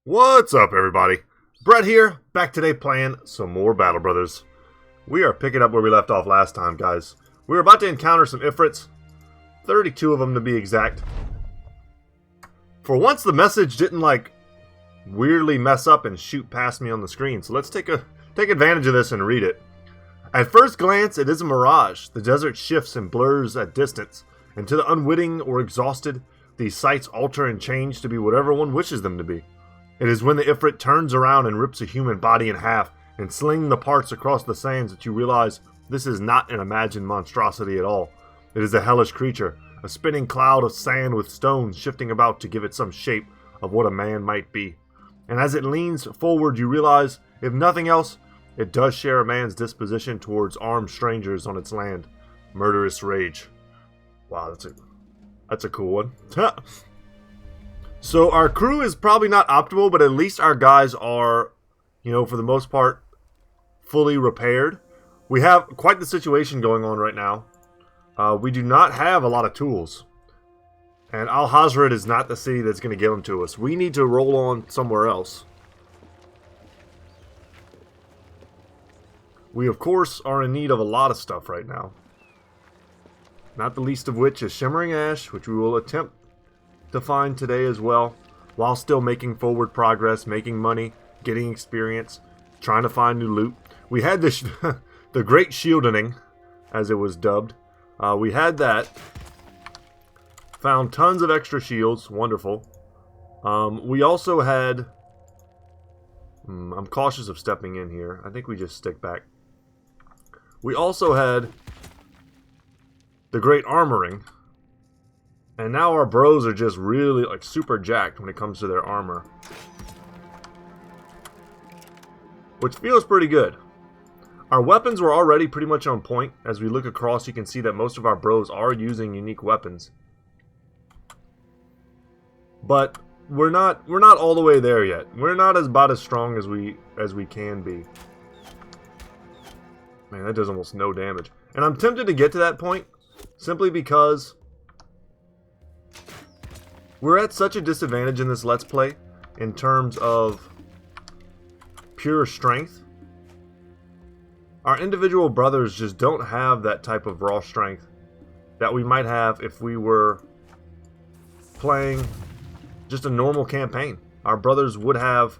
What's up, everybody? Brett here, back today playing some more Battle Brothers. We are picking up where we left off last time, guys. We were about to encounter some Ifrits, 32 of them to be exact. For once, the message didn't, weirdly mess up and shoot past me on the screen, so let's take advantage of this and read it. At first glance, it is a mirage. The desert shifts and blurs at distance, and to the unwitting or exhausted, these sights alter and change to be whatever one wishes them to be. It is when the Ifrit turns around and rips a human body in half and slings the parts across the sands that you realize this is not an imagined monstrosity at all. It is a hellish creature, a spinning cloud of sand with stones shifting about to give it some shape of what a man might be. And as it leans forward, you realize, if nothing else, it does share a man's disposition towards armed strangers on its land. Murderous rage. Wow, that's a cool one. So our crew is probably not optimal, but at least our guys are, for the most part, fully repaired. We have quite the situation going on right now. We do not have a lot of tools. And Al-Hazred is not the city that's going to give them to us. We need to roll on somewhere else. We, of course, are in need of a lot of stuff right now. Not the least of which is Shimmering Ash, which we will attempt to find today as well, while still making forward progress, making money, getting experience, trying to find new loot. We had this the Great Shielding, as it was dubbed. We had that. Found tons of extra shields. Wonderful. We also had... I'm cautious of stepping in here. I think we just stick back. We also had the Great Armoring. And now our bros are just really, super jacked when it comes to their armor. Which feels pretty good. Our weapons were already pretty much on point. As we look across, you can see that most of our bros are using unique weapons. But we're not all the way there yet. We're not about as strong as we can be. Man, that does almost no damage. And I'm tempted to get to that point simply because we're at such a disadvantage in this Let's Play in terms of pure strength. Our individual brothers just don't have that type of raw strength that we might have if we were playing just a normal campaign. Our brothers would have,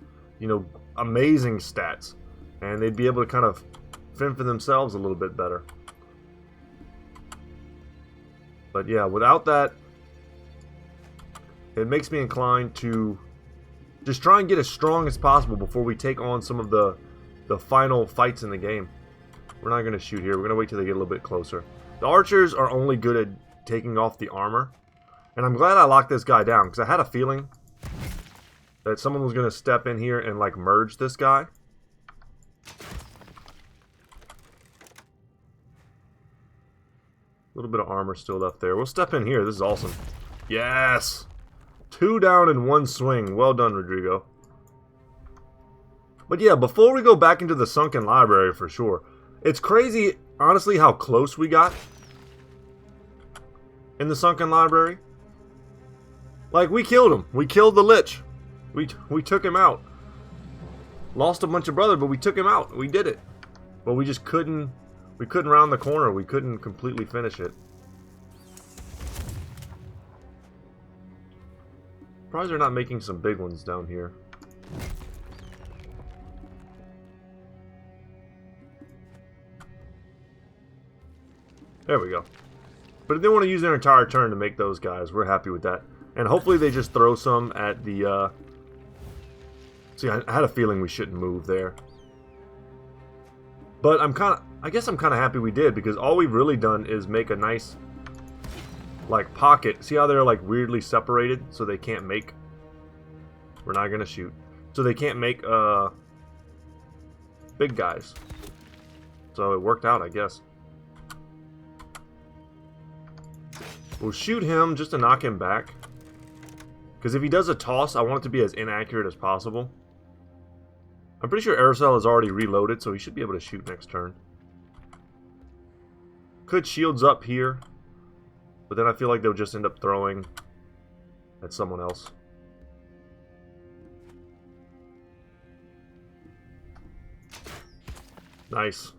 amazing stats, and they'd be able to kind of fend for themselves a little bit better. But yeah, without that, it makes me inclined to just try and get as strong as possible before we take on some of the final fights in the game. We're not going to shoot here. We're going to wait till they get a little bit closer. The archers are only good at taking off the armor. And I'm glad I locked this guy down, because I had a feeling that someone was going to step in here and, merge this guy. A little bit of armor still left there. We'll step in here. This is awesome. Yes! 2 down in 1 swing. Well done, Rodrigo. But yeah, before we go back into the sunken library for sure, it's crazy, honestly, how close we got in the sunken library. We killed him. We killed the Lich. We took him out. Lost a bunch of brothers, but we took him out. We did it. But we just couldn't... We couldn't round the corner. We couldn't completely finish it. Surprised they're not making some big ones down here. There we go. But if they want to use their entire turn to make those guys, we're happy with that. And hopefully they just throw some at the... See, I had a feeling we shouldn't move there. But I guess I'm kind of happy we did, because all we've really done is make a nice, pocket. See how they're, weirdly separated, so they can't make... We're not going to shoot. So they can't make, big guys. So it worked out, I guess. We'll shoot him just to knock him back. Because if he does a toss, I want it to be as inaccurate as possible. I'm pretty sure Aerosol is already reloaded, so he should be able to shoot next turn. Could shields up here, but then I feel like they'll just end up throwing at someone else. Nice.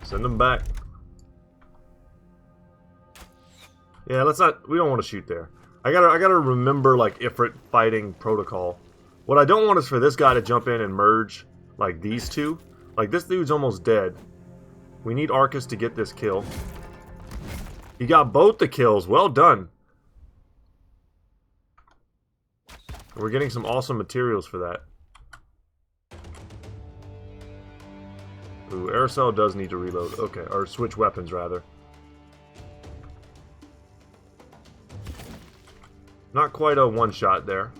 Send them back. Yeah, let's not... We don't want to shoot there. I gotta remember, like, Ifrit fighting protocol. What I don't want is for this guy to jump in and merge, like, these two. Like, this dude's almost dead. We need Arcus to get this kill. He got both the kills. Well done. We're getting some awesome materials for that. Ooh, Aerosol does need to reload. Okay, or switch weapons, rather. Not quite a one-shot there.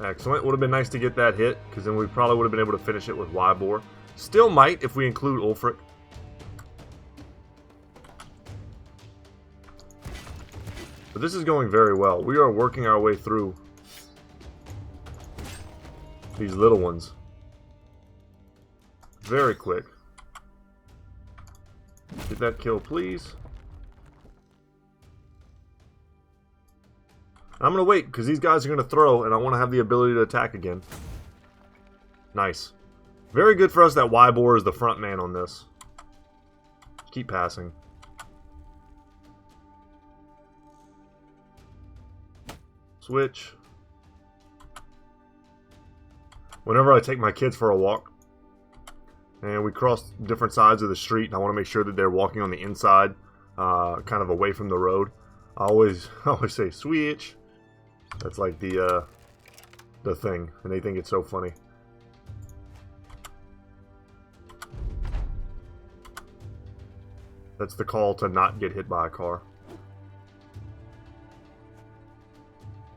Excellent. Would have been nice to get that hit, because then we probably would have been able to finish it with Wybor. Still might if we include Ulfric. But this is going very well. We are working our way through these little ones. Very quick. Get that kill, please. I'm going to wait, because these guys are going to throw, and I want to have the ability to attack again. Nice. Very good for us that Wybor is the front man on this. Keep passing. Switch. Whenever I take my kids for a walk, and we cross different sides of the street, and I want to make sure that they're walking on the inside, kind of away from the road, I always say, switch. That's like the thing, and they think it's so funny. That's the call to not get hit by a car.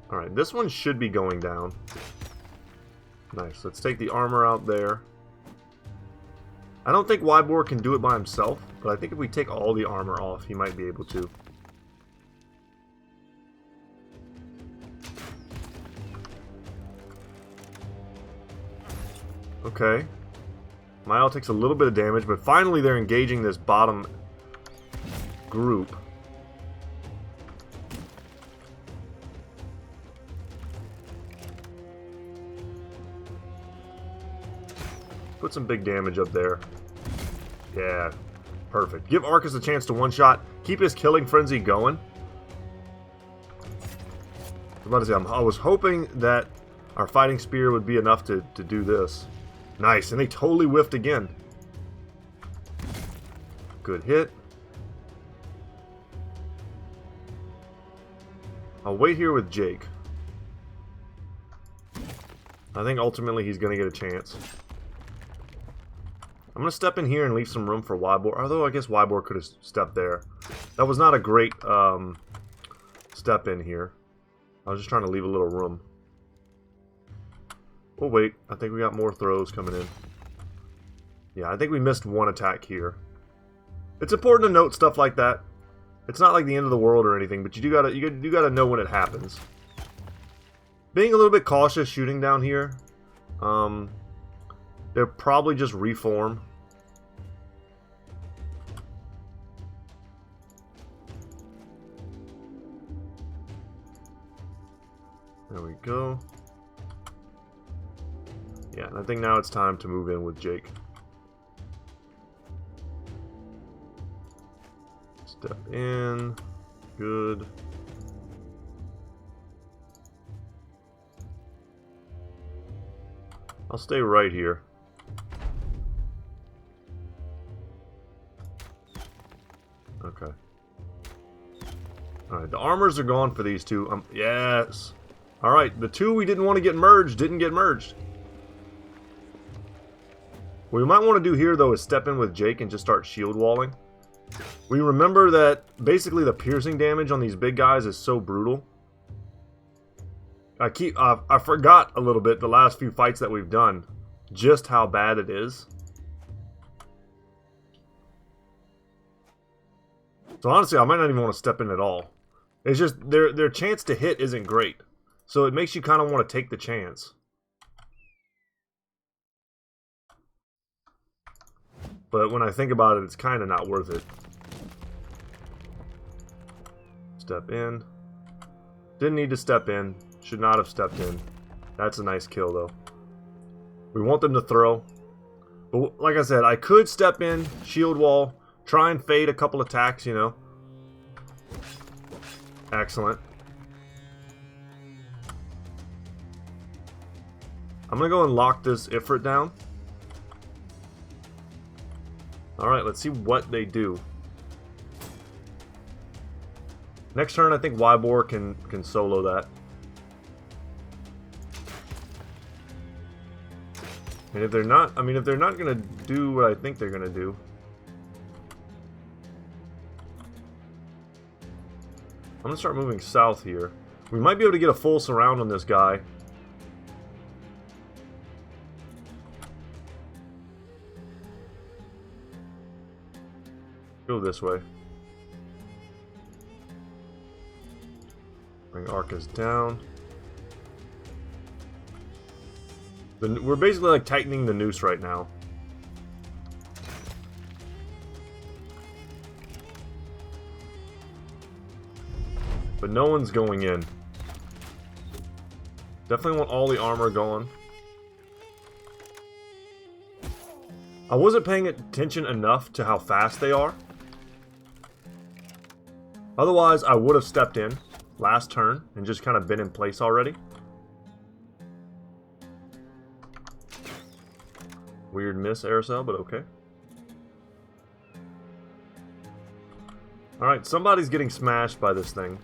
Alright, this one should be going down. Nice. Let's take the armor out there. I don't think Wybor can do it by himself, but I think if we take all the armor off, he might be able to. Okay. Mile takes a little bit of damage, but finally they're engaging this bottom group. Put some big damage up there. Yeah, perfect. Give Arcus a chance to one-shot. Keep his killing frenzy going. I was about to say, I was hoping that our fighting spear would be enough to do this. Nice, and they totally whiffed again. Good hit. I'll wait here with Jake. I think ultimately he's going to get a chance. I'm going to step in here and leave some room for Wybor, although I guess Wybor could have stepped there. That was not a great step in here. I was just trying to leave a little room. Oh wait, I think we got more throws coming in. Yeah, I think we missed one attack here. It's important to note stuff like that. It's not like the end of the world or anything, but you do gotta know when it happens. Being a little bit cautious shooting down here. They'll probably just reform. There we go. Yeah, and I think now it's time to move in with Jake. Step in. Good. I'll stay right here. Okay. Alright, the armors are gone for these two. Yes. Alright, the two we didn't want to get merged didn't get merged. What we might want to do here, though, is step in with Jake and just start shield walling. We remember that basically the piercing damage on these big guys is so brutal. I forgot a little bit the last few fights that we've done, just how bad it is. So honestly, I might not even want to step in at all. It's just their chance to hit isn't great, so it makes you kind of want to take the chance. But when I think about it, it's kind of not worth it. Step in. Didn't need to step in. Should not have stepped in. That's a nice kill, though. We want them to throw. But like I said, I could step in, shield wall, try and fade a couple attacks, you know. Excellent. I'm going to go and lock this Ifrit down. Alright, let's see what they do. Next turn, I think Wybor can solo that. And if they're not, I mean, if they're not going to do what I think they're going to do. I'm going to start moving south here. We might be able to get a full surround on this guy. Go this way. Bring Arcus down. We're basically like tightening the noose right now. But no one's going in. Definitely want all the armor gone. I wasn't paying attention enough to how fast they are. Otherwise, I would have stepped in last turn and just kind of been in place already. Weird miss, Aerosol, but okay. Alright, somebody's getting smashed by this thing.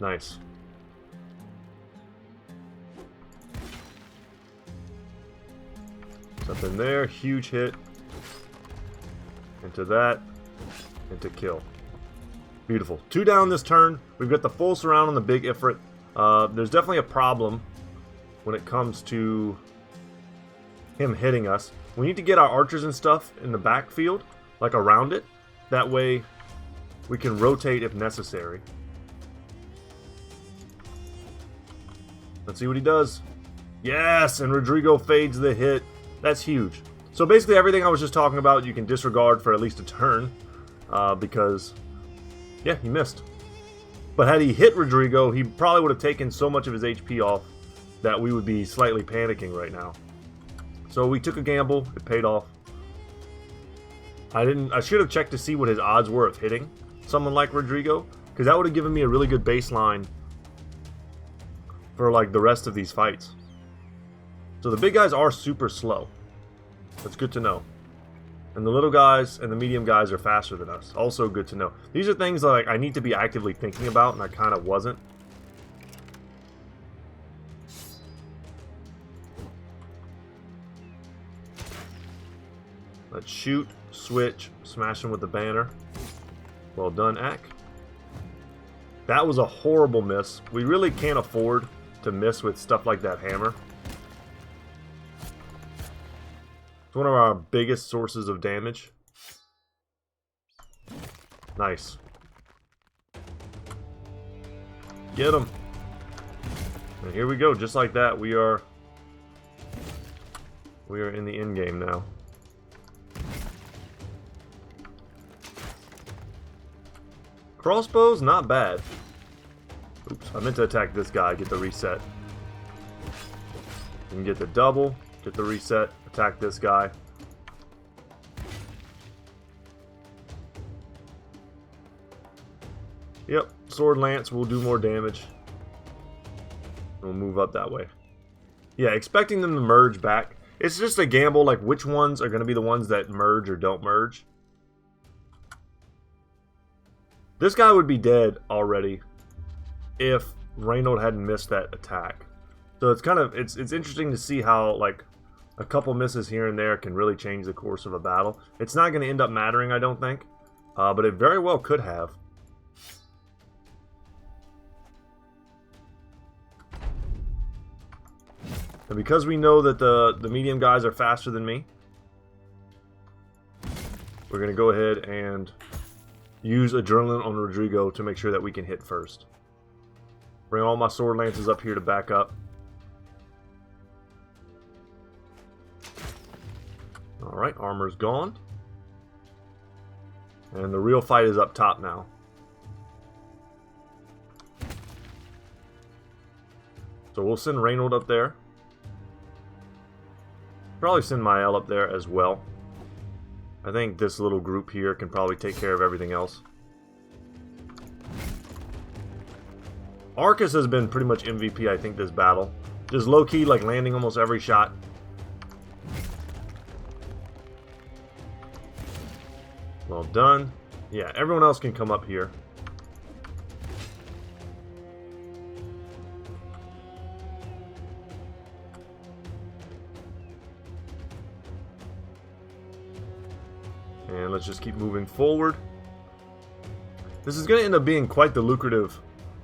Nice. Something there, huge hit. Into that, into kill. Beautiful. 2 down this turn. We've got the full surround on the big Ifrit. There's definitely a problem when it comes to him hitting us. We need to get our archers and stuff in the backfield, like around it. That way we can rotate if necessary. Let's see what he does. Yes, and Rodrigo fades the hit. That's huge. So basically everything I was just talking about you can disregard for at least a turn. Because, yeah, he missed. But had he hit Rodrigo, he probably would have taken so much of his HP off that we would be slightly panicking right now. So we took a gamble. It paid off. I should have checked to see what his odds were of hitting someone like Rodrigo, because that would have given me a really good baseline for like the rest of these fights. So the big guys are super slow. That's good to know. And the little guys and the medium guys are faster than us. Also good to know. These are things that like, I need to be actively thinking about, and I kind of wasn't. Let's shoot, switch, smash him with the banner. Well done, Ak. That was a horrible miss. We really can't afford to miss with stuff like that hammer. It's one of our biggest sources of damage. Nice. Get him. And here we go, just like that. We are in the end game now. Crossbows, not bad. Oops, I meant to attack this guy, get the reset. You can get the double, get the reset, attack this guy. Yep, sword lance will do more damage. We'll move up that way. Yeah, expecting them to merge back. It's just a gamble, like which ones are going to be the ones that merge or don't merge. This guy would be dead already if Reynold hadn't missed that attack. So it's kind of it's interesting to see how like a couple misses here and there can really change the course of a battle. It's not going to end up mattering, I don't think, but it very well could have. And because we know that the medium guys are faster than me, we're going to go ahead and use Adrenaline on Rodrigo to make sure that we can hit first. Bring all my sword lances up here to back up. Alright, armor's gone. And the real fight is up top now. So we'll send Reynold up there. Probably send Mael up there as well. I think this little group here can probably take care of everything else. Arcus has been pretty much MVP, I think, this battle. Just low-key, like, landing almost every shot. Well done. Yeah, everyone else can come up here. And let's just keep moving forward. This is going to end up being quite the lucrative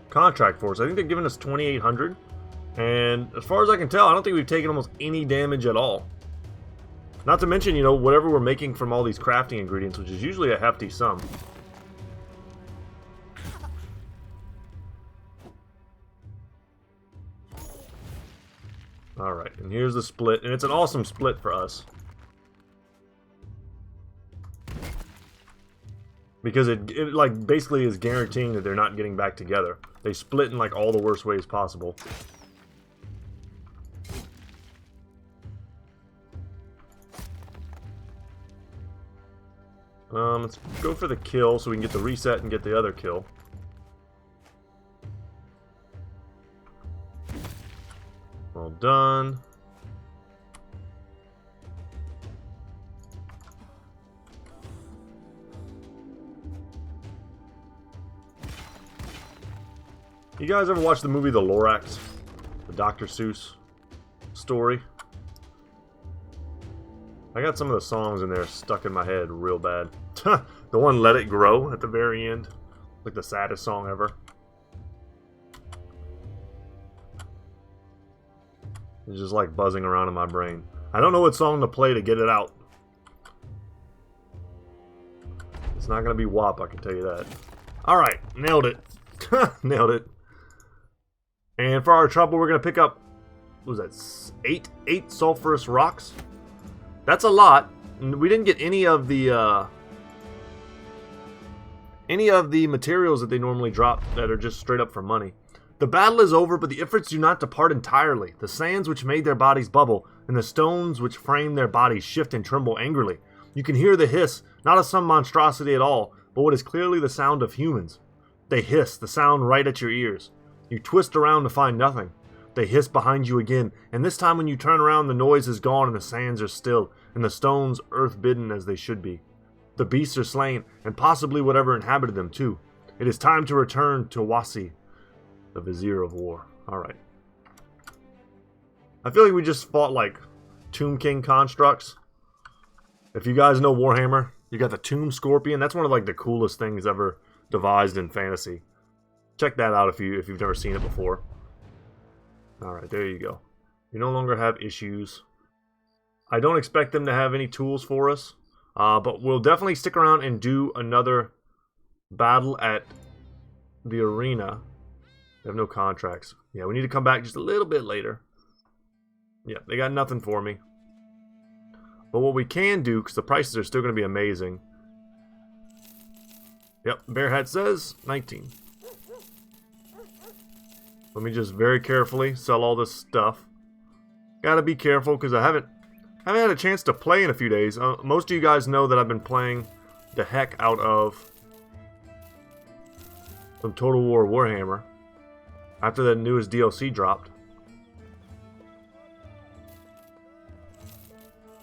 contract for us. I think they're giving us 2,800. And as far as I can tell, I don't think we've taken almost any damage at all. Not to mention, you know, whatever we're making from all these crafting ingredients, which is usually a hefty sum. Alright, and here's the split. And it's an awesome split for us. Because it like basically is guaranteeing that they're not getting back together. They split in like all the worst ways possible. Let's go for the kill so we can get the reset and get the other kill. Well done. You guys ever watch the movie The Lorax? The Dr. Seuss story? I got some of the songs in there stuck in my head real bad. The one Let It Grow at the very end. Like the saddest song ever. It's just like buzzing around in my brain. I don't know what song to play to get it out. It's not going to be WAP, I can tell you that. Alright, nailed it. Nailed it. And for our trouble, we're going to pick up, what was that, 8 sulfurous rocks? That's a lot. We didn't get any of the materials that they normally drop that are just straight up for money. The battle is over, but the Ifrits do not depart entirely. The sands which made their bodies bubble, and the stones which frame their bodies shift and tremble angrily. You can hear the hiss, not of some monstrosity at all, but what is clearly the sound of humans. They hiss, the sound right at your ears. You twist around to find nothing. They hiss behind you again, and this time when you turn around, the noise is gone and the sands are still, and the stones earth-bidden as they should be. The beasts are slain, and possibly whatever inhabited them too. It is time to return to Wasi, the Vizier of War. Alright. I feel like we just fought like Tomb King constructs. If you guys know Warhammer, you got the Tomb Scorpion. That's one of like the coolest things ever devised in fantasy. Check that out if you've never seen it before. Alright, there you go. You no longer have issues. I don't expect them to have any tools for us. But we'll definitely stick around and do another battle at the arena. They have no contracts. Yeah, we need to come back just a little bit later. Yeah, they got nothing for me. But what we can do, because the prices are still going to be amazing. Yep, Bear Hat says 19. Let me just very carefully sell all this stuff. Gotta be careful because I haven't had a chance to play in a few days. Most of you guys know that I've been playing the heck out of some Total War Warhammer after the newest DLC dropped.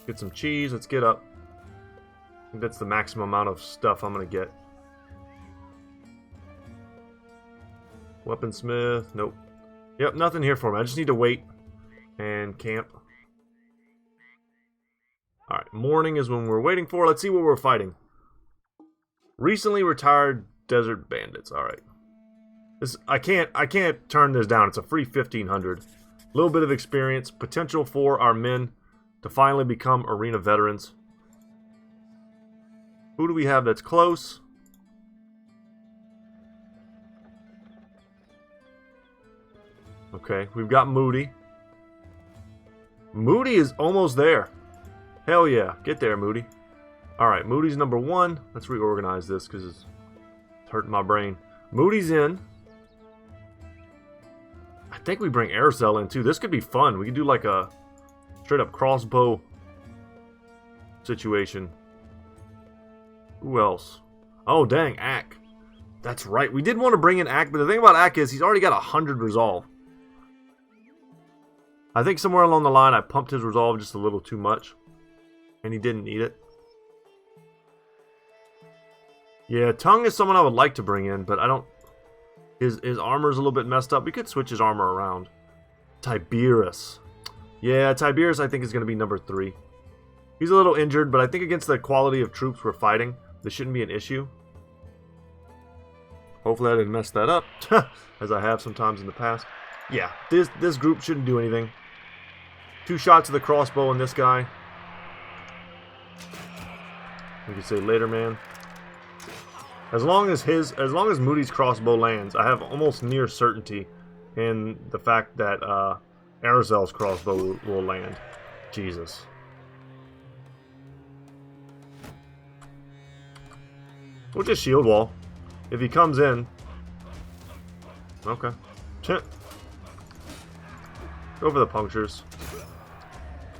Get some cheese. Let's get up. I think that's the maximum amount of stuff I'm going to get. Weaponsmith. Nope. Yep, nothing here for me. I just need to wait and camp. Alright, morning is when we're waiting for. Let's see what we're fighting. Recently retired desert bandits. Alright. I can't turn this down. It's a free 1,500. A little bit of experience. Potential for our men to finally become arena veterans. Who do we have that's close? Okay, we've got Moody. Moody is almost there. Hell yeah, get there, Moody. Alright, Moody's number 1. Let's reorganize this because it's hurting my brain. Moody's in. I think we bring Aircell in too. This could be fun. We could do like a straight up crossbow situation. Who else? Oh, dang, Ack. That's right. We did want to bring in Ack, but the thing about Ack is he's already got 100 resolve. I think somewhere along the line I pumped his resolve just a little too much. And he didn't need it. Yeah, Tongue is someone I would like to bring in, but I don't... His armor's a little bit messed up. We could switch his armor around. Tiberius. Yeah, Tiberius I think is going to be number 3. He's a little injured, but I think against the quality of troops we're fighting, this shouldn't be an issue. Hopefully I didn't mess that up, as I have sometimes in the past. Yeah, this group shouldn't do anything. 2 shots of the crossbow on this guy. We could say later, man. As long as Moody's crossbow lands, I have almost near certainty in the fact that Aircell's crossbow will land. Jesus. We'll just shield wall. If he comes in. Okay. Go for the punctures.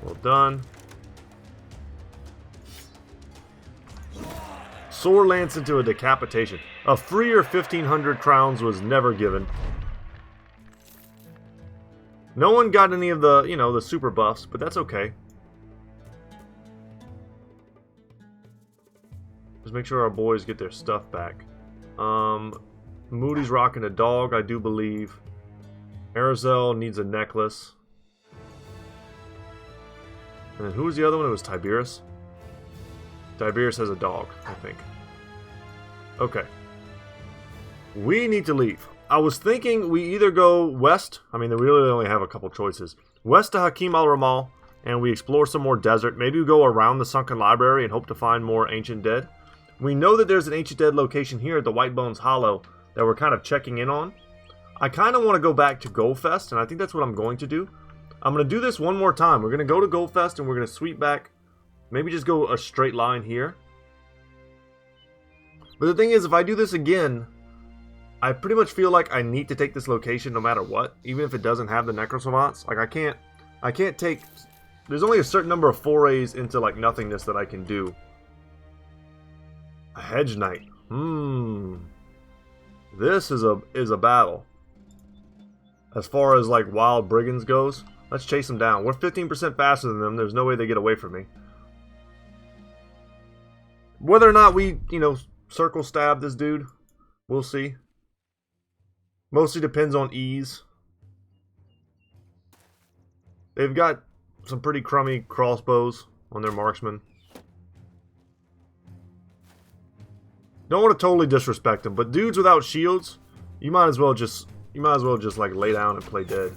Well done. Sword lance into a decapitation. A freer 1,500 crowns was never given. No one got any of the, the super buffs, but that's okay. Just make sure our boys get their stuff back. Moody's rocking a dog, I do believe. Aircell needs a necklace. And then who was the other one? It was Tiberius. Tiberius has a dog, I think. Okay. We need to leave. I was thinking we either go west. I mean, we really only have a couple choices. West to Hakim al-Ramal, and we explore some more desert. Maybe we go around the Sunken Library and hope to find more Ancient Dead. We know that there's an Ancient Dead location here at the White Bones Hollow that we're kind of checking in on. I kind of want to go back to Goldfest, and I think that's what I'm going to do. I'm going to do this one more time. We're going to go to Goldfest, and we're going to sweep back. Maybe just go a straight line here. But the thing is, if I do this again, I pretty much feel like I need to take this location no matter what. Even if it doesn't have the Necrosavants. Like, I can't take... There's only a certain number of forays into, like, nothingness that I can do. A Hedge Knight. This is a battle. As far as, like, Wild Brigands goes. Let's chase them down. We're 15% faster than them. There's no way they get away from me. Whether or not we, circle stab this dude, we'll see. Mostly depends on ease. They've got some pretty crummy crossbows on their marksmen. Don't want to totally disrespect them, but dudes without shields, you might as well just like lay down and play dead.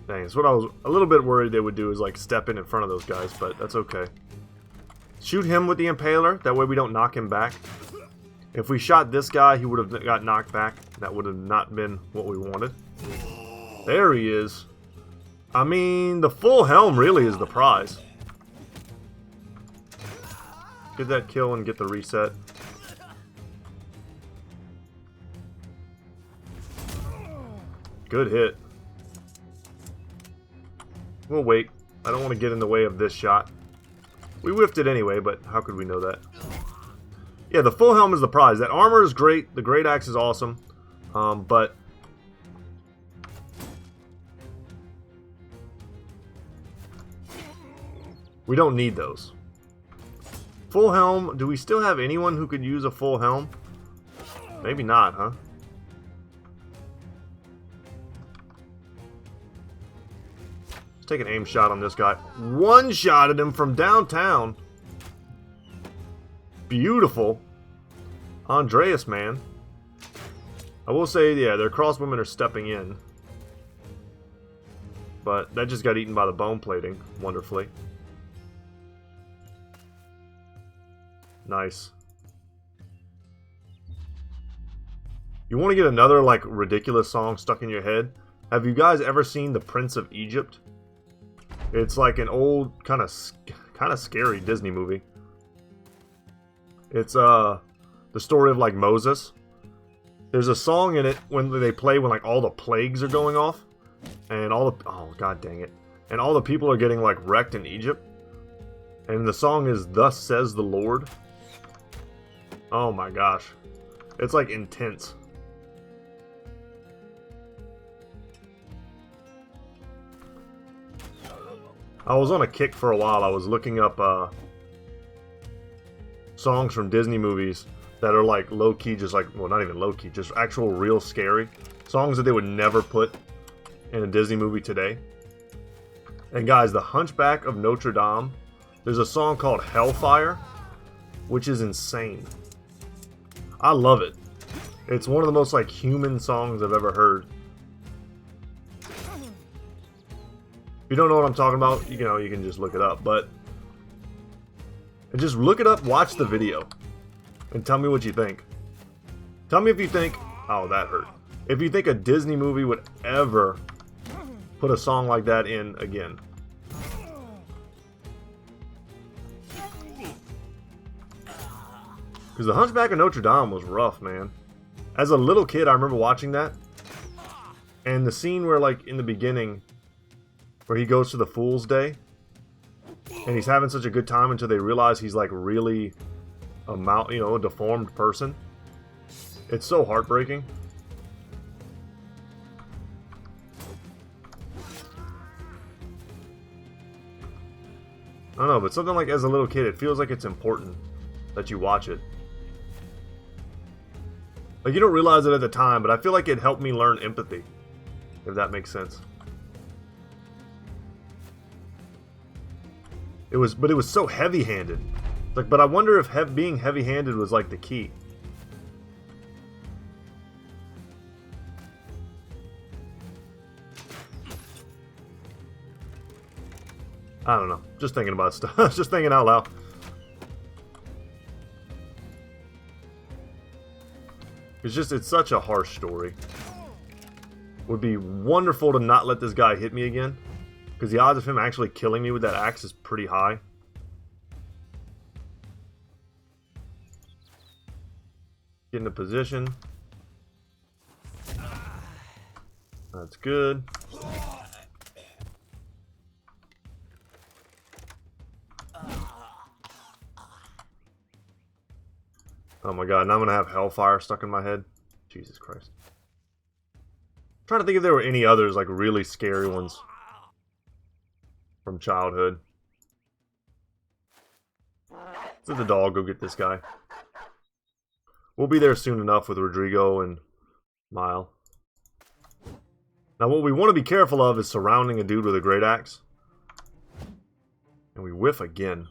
Dang, that's what I was a little bit worried they would do, is like step in front of those guys, but that's okay. Shoot him with the Impaler, that way we don't knock him back. If we shot this guy, he would have got knocked back. That would have not been what we wanted. There he is. I mean, the full helm really is the prize. Get that kill and get the reset. Good hit. We'll wait. I don't want to get in the way of this shot. We whiffed it anyway, but how could we know that? Yeah, the full helm is the prize. That armor is great. The great axe is awesome. But we don't need those. Full helm. Do we still have anyone who could use a full helm? Maybe not, huh? Take an aim shot on this guy. One-shotted him from downtown. Beautiful. Andreas, man. I will say, yeah, their crossbowmen are stepping in. But that just got eaten by the bone plating. Wonderfully. Nice. You want to get another like ridiculous song stuck in your head? Have you guys ever seen The Prince of Egypt? It's like an old kind of scary Disney movie. It's the story of like Moses. There's a song in it when they play when like all the plagues are going off, and all the oh god dang it, and all the people are getting like wrecked in Egypt, and the song is "Thus Says the Lord." Oh my gosh, it's like intense. I was on a kick for a while. I was looking up songs from Disney movies that are like low-key, just like, well, not even low-key, just actual real scary songs that they would never put in a Disney movie today. And guys, The Hunchback of Notre Dame, there's a song called Hellfire, which is insane. I love it. It's one of the most like human songs I've ever heard. If you don't know what I'm talking about, you know, you can just look it up, but just look it up, watch the video, and tell me what you think. Tell me if you think, oh, that hurt. If you think a Disney movie would ever put a song like that in again. Because The Hunchback of Notre Dame was rough, man. As a little kid, I remember watching that. And the scene where, like, in the beginning, where he goes to the Fool's Day, and he's having such a good time until they realize he's, like, really a deformed person. It's so heartbreaking. I don't know, but something like as a little kid, it feels like it's important that you watch it. Like, you don't realize it at the time, but I feel like it helped me learn empathy, if that makes sense. But it was so heavy-handed. Like, but I wonder if being heavy-handed was like the key. I don't know. Just thinking about stuff. Just thinking out loud. It's such a harsh story. Would be wonderful to not let this guy hit me again, because the odds of him actually killing me with that axe is pretty high. Get into position. That's good. Oh my god, now I'm gonna have Hellfire stuck in my head. Jesus Christ. I'm trying to think if there were any others, like, really scary ones from childhood. Let the dog go get this guy. We'll be there soon enough with Rodrigo and Mile. Now what we want to be careful of is surrounding a dude with a great axe. And we whiff again.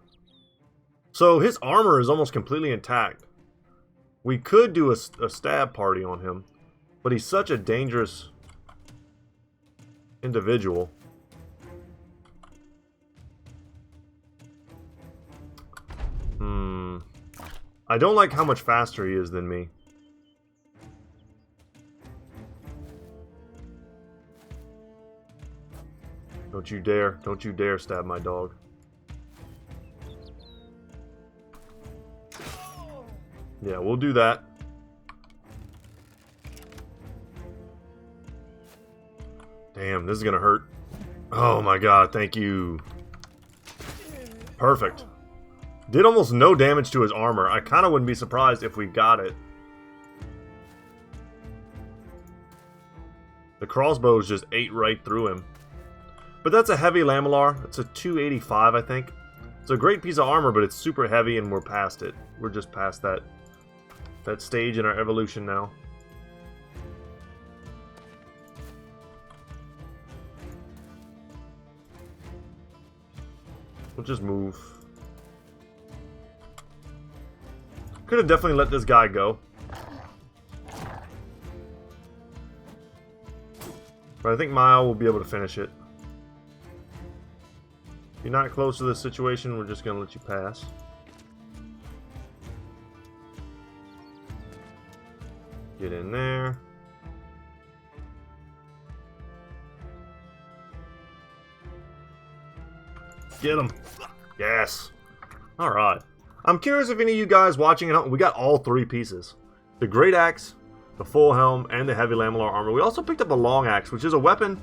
So his armor is almost completely intact. We could do a stab party on him, but he's such a dangerous individual. I don't like how much faster he is than me. Don't you dare stab my dog. Yeah, we'll do that. Damn, this is gonna hurt. Oh my god, thank you. Perfect. Did almost no damage to his armor. I kind of wouldn't be surprised if we got it. The crossbows just ate right through him. But that's a heavy Lamellar. It's a 285, I think. It's a great piece of armor, but it's super heavy, and we're past it. We're just past that stage in our evolution now. We'll just move. Could have definitely let this guy go. But I think Mile will be able to finish it. If you're not close to this situation, we're just going to let you pass. Get in there. Get him. Yes. Alright. I'm curious if any of you guys watching at home, we got all 3 pieces. The Great Axe, the Full Helm, and the Heavy Lamellar Armor. We also picked up a Long Axe, which is a weapon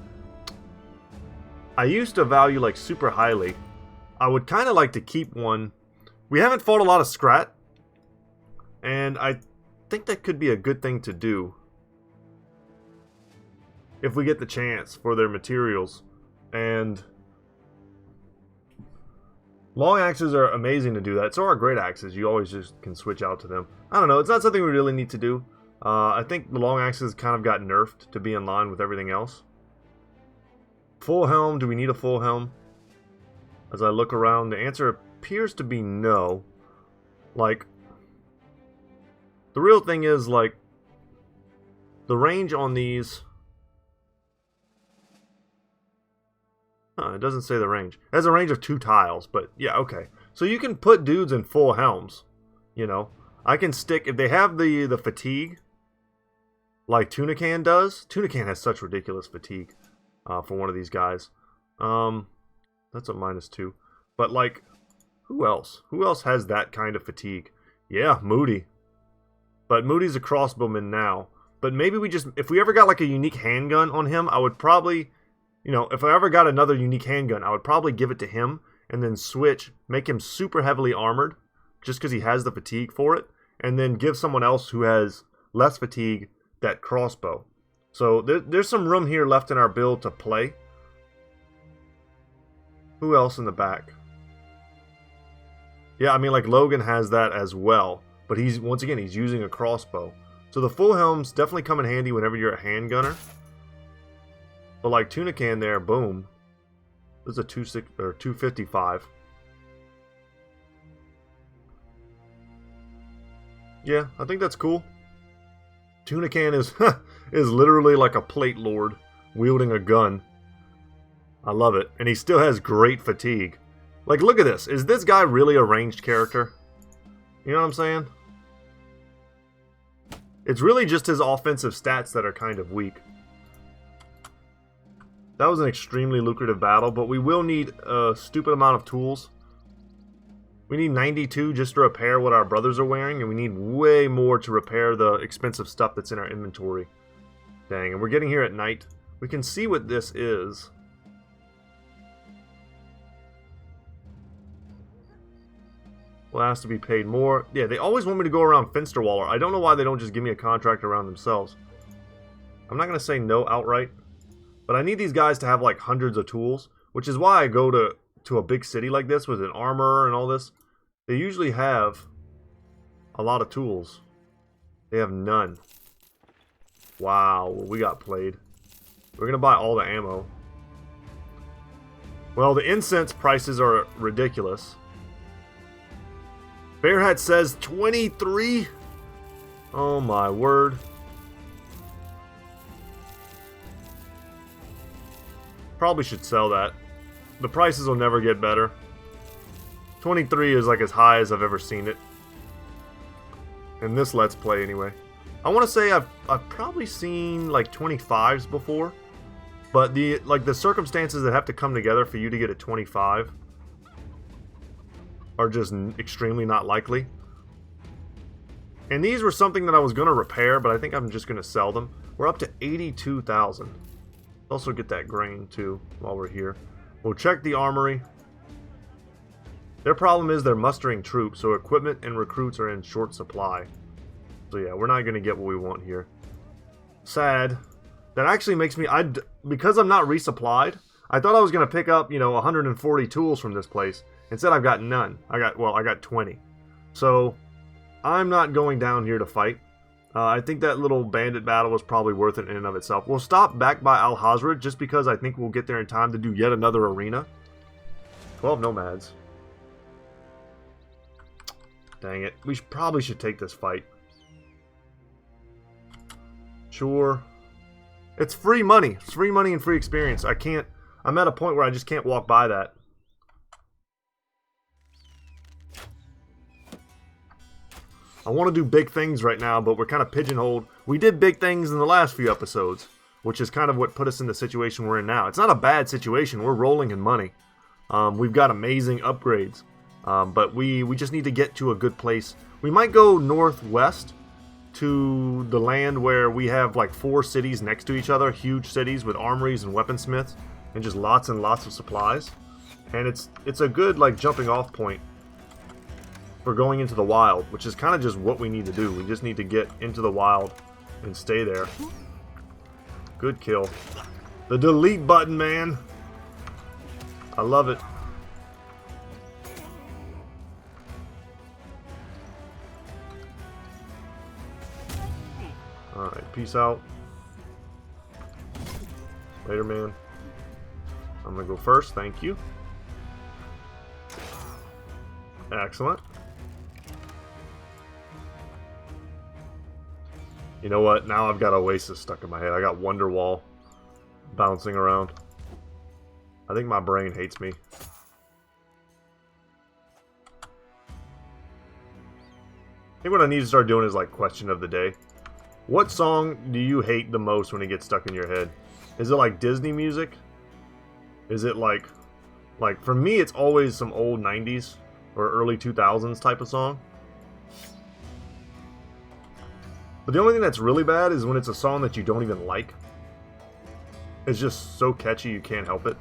I used to value like super highly. I would kind of like to keep one. We haven't fought a lot of Scrat, and I think that could be a good thing to do if we get the chance for their materials. And long axes are amazing to do that. So are great axes. You always just can switch out to them. I don't know. It's not something we really need to do. I think the long axes kind of got nerfed to be in line with everything else. Full helm. Do we need a full helm? As I look around, the answer appears to be no. Like, the real thing is, like, the range on these... It doesn't say the range. It has a range of 2 tiles, but yeah, okay. So you can put dudes in full helms, you know. I can stick, if they have the fatigue, like Tunican does. Tunican has such ridiculous fatigue for one of these guys. That's a -2. But, like, who else? Who else has that kind of fatigue? Yeah, Moody. But Moody's a crossbowman now. But maybe we just, if we ever got, like, a unique handgun on him, I would probably... You know, if I ever got another unique handgun, I would probably give it to him and then switch, make him super heavily armored just because he has the fatigue for it, and then give someone else who has less fatigue that crossbow. So there's some room here left in our build to play. Who else in the back? Yeah, I mean, like Logan has that as well, but he's, once again, he's using a crossbow. So the full helms definitely come in handy whenever you're a handgunner. But like Tunican there, boom. This is a 255. Yeah, I think that's cool. Tunican is is literally like a plate lord wielding a gun. I love it. And he still has great fatigue. Like, look at this. Is this guy really a ranged character? You know what I'm saying? It's really just his offensive stats that are kind of weak. That was an extremely lucrative battle, but we will need a stupid amount of tools. We need 92 just to repair what our brothers are wearing, and we need way more to repair the expensive stuff that's in our inventory. Dang, and we're getting here at night. We can see what this is. Well, it has to be paid more. Yeah, they always want me to go around Finsterwaller. I don't know why they don't just give me a contract around themselves. I'm not going to say no outright. But I need these guys to have like hundreds of tools, which is why I go to a big city like this with an armor and all this. They usually have a lot of tools. They have none. Wow, we got played. We're going to buy all the ammo. Well, the incense prices are ridiculous. Bearhat says 23? Oh my word. Probably should sell that. The prices will never get better. 23 is like as high as I've ever seen it. In this Let's Play anyway. I want to say I've probably seen like 25s before. But the circumstances that have to come together for you to get a 25 are just extremely not likely. And these were something that I was going to repair, but I think I'm just going to sell them. We're up to 82,000. Also get that grain too while we're here. We'll check the armory. Their problem is they're mustering troops, so equipment and recruits are in short supply. So yeah, we're not going to get what we want here. Sad. That actually makes me... because I'm not resupplied, I thought I was going to pick up, you know, 140 tools from this place. Instead, I've got none. I got 20. So, I'm not going down here to fight. I think that little bandit battle was probably worth it in and of itself. We'll stop back by Al-Hazred just because I think we'll get there in time to do yet another arena. 12 nomads. Dang it. We probably should take this fight. Sure. It's free money. It's free money and free experience. I'm at a point where I just can't walk by that. I want to do big things right now, but we're kind of pigeonholed. We did big things in the last few episodes, which is kind of what put us in the situation we're in now. It's not a bad situation. We're rolling in money. We've got amazing upgrades. But we just need to get to a good place. We might go northwest to the land where we have like 4 cities next to each other. Huge cities with armories and weaponsmiths. And just lots and lots of supplies. And it's a good like jumping off point for going into the wild, which is kind of just what we need to do. We just need to get into the wild and stay there. Good kill. The delete button, man. I love it. Alright, peace out. Later, man. I'm gonna go first, thank you. Excellent. You know what? Now I've got Oasis stuck in my head. I got Wonderwall bouncing around. I think my brain hates me. I think what I need to start doing is like question of the day. What song do you hate the most when it gets stuck in your head? Is it like Disney music? Is it like for me it's always some old 90s or early 2000s type of song. But the only thing that's really bad is when it's a song that you don't even like. It's just so catchy you can't help it.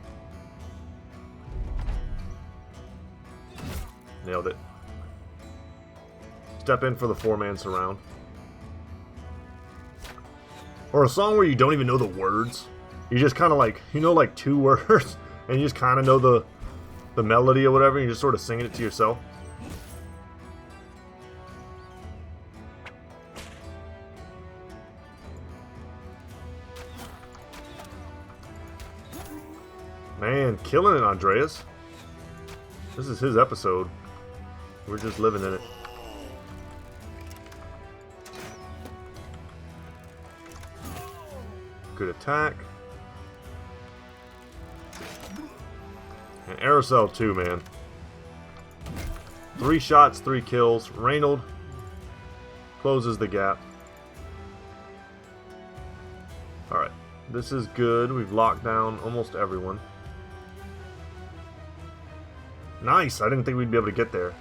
Nailed it. Step in for the 4-man surround. Or a song where you don't even know the words. You just kind of like, you know, like 2 words. And you just kind of know the melody or whatever. And you're just sort of singing it to yourself. Man, killing it, Andreas. This is his episode. We're just living in it. Good attack. And Aerosol too, man. 3 shots, 3 kills. Reynold closes the gap. Alright, this is good. We've locked down almost everyone. Nice! I didn't think we'd be able to get there.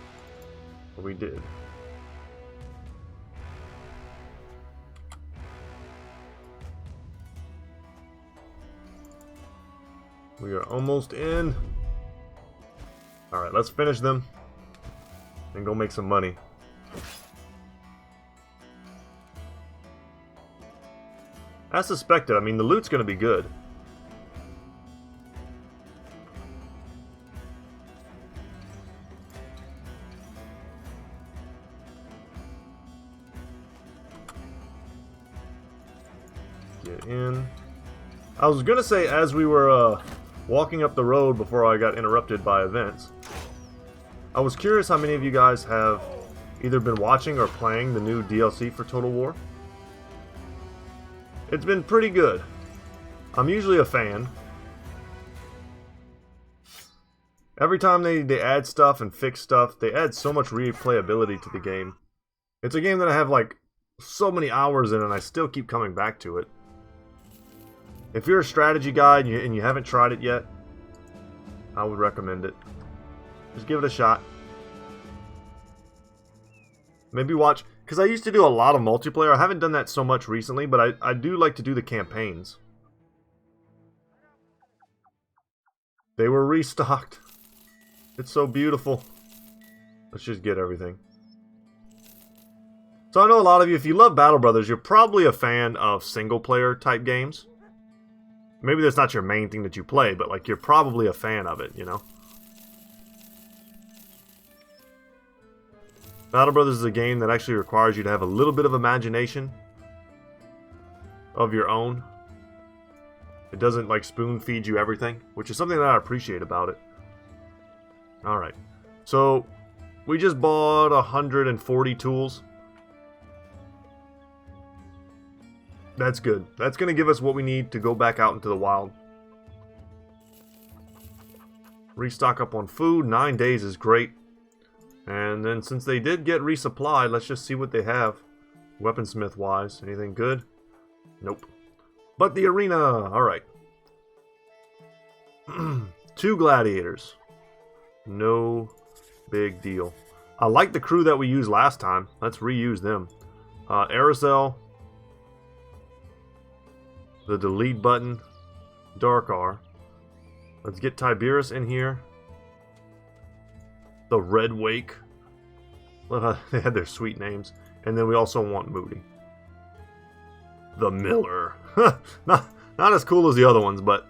But we did. We are almost in. Alright, let's finish them. And go make some money. As suspected, I mean, the loot's gonna be good. Get in. I was gonna say, as we were walking up the road before I got interrupted by events, I was curious how many of you guys have either been watching or playing the new DLC for Total War. It's been pretty good. I'm usually a fan. Every time they add stuff and fix stuff, they add so much replayability to the game. It's a game that I have like so many hours in and I still keep coming back to it. If you're a strategy guy and you haven't tried it yet, I would recommend it. Just give it a shot. Maybe watch, because I used to do a lot of multiplayer. I haven't done that so much recently, but I do like to do the campaigns. They were restocked. It's so beautiful. Let's just get everything. So I know a lot of you, if you love Battle Brothers, you're probably a fan of single-player type games. Maybe that's not your main thing that you play, but like you're probably a fan of it, you know? Battle Brothers is a game that actually requires you to have a little bit of imagination of your own. It doesn't like spoon feed you everything, which is something that I appreciate about it. Alright, so we just bought 140 tools. That's good. That's going to give us what we need to go back out into the wild. Restock up on food. 9 days is great. And then since they did get resupplied, let's just see what they have Weaponsmith wise, anything good? Nope. But the arena! Alright. 2 gladiators. No big deal. I like the crew that we used last time. Let's reuse them. Aerosol. The delete button. Darkar. Let's get Tiberius in here. The Red Wake. They had their sweet names. And then we also want Moody. The Miller. not as cool as the other ones, but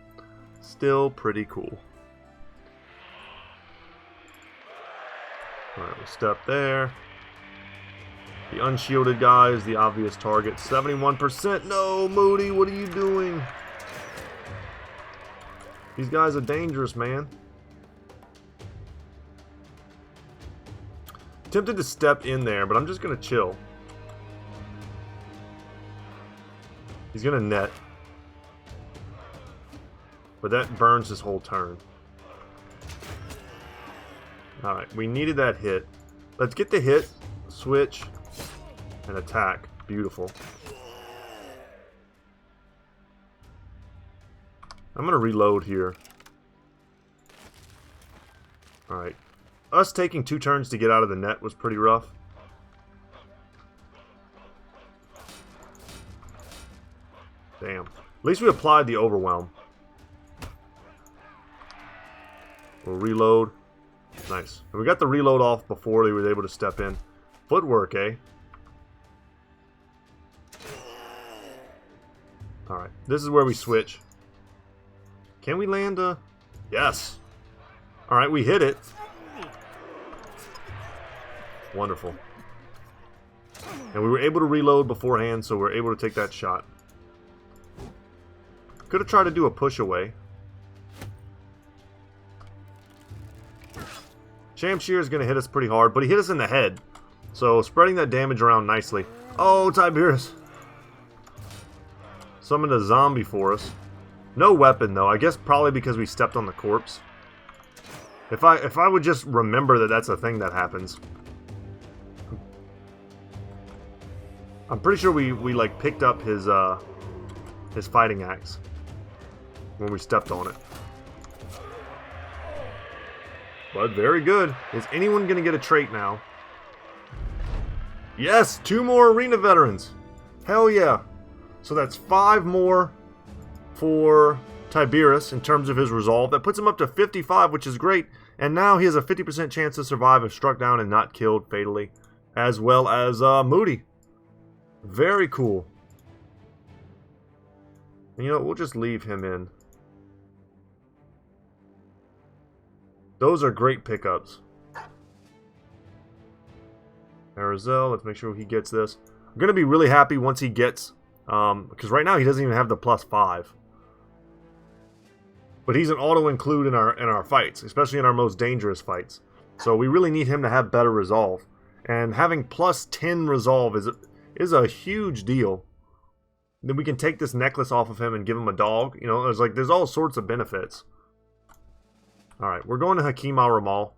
still pretty cool. Alright, we'll step there. The unshielded guy is the obvious target. 71%. No, Moody, what are you doing? These guys are dangerous, man. Tempted to step in there, but I'm just going to chill. He's going to net. But that burns his whole turn. Alright, we needed that hit. Let's get the hit, switch, and attack. Beautiful. I'm going to reload here. Alright. Us taking 2 turns to get out of the net was pretty rough. Damn. At least we applied the overwhelm. We'll reload. Nice. And we got the reload off before they were able to step in. Footwork, eh? Alright. This is where we switch. Can we land a... Yes! Alright, we hit it. Wonderful. And we were able to reload beforehand, so we were able to take that shot. Could have tried to do a push away. Shamshir is going to hit us pretty hard, but he hit us in the head. So spreading that damage around nicely. Oh, Tiberius. Summoned a zombie for us. No weapon though. I guess probably because we stepped on the corpse. If I would just remember that that's a thing that happens. I'm pretty sure we like picked up his fighting axe when we stepped on it. But very good. Is anyone going to get a trait now? Yes! 2 more arena veterans! Hell yeah! So that's 5 more for Tiberius in terms of his resolve. That puts him up to 55, which is great. And now he has a 50% chance to survive if struck down and not killed fatally. As well as Moody. Very cool. And you know, we'll just leave him in. Those are great pickups. Arizel, let's make sure he gets this. I'm going to be really happy once he gets... because right now he doesn't even have the +5. But he's an auto-include in our fights, especially in our most dangerous fights. So we really need him to have better resolve. And having +10 resolve is a huge deal. Then we can take this necklace off of him and give him a dog. You know, there's all sorts of benefits. Alright, we're going to Hakim al-Ramal.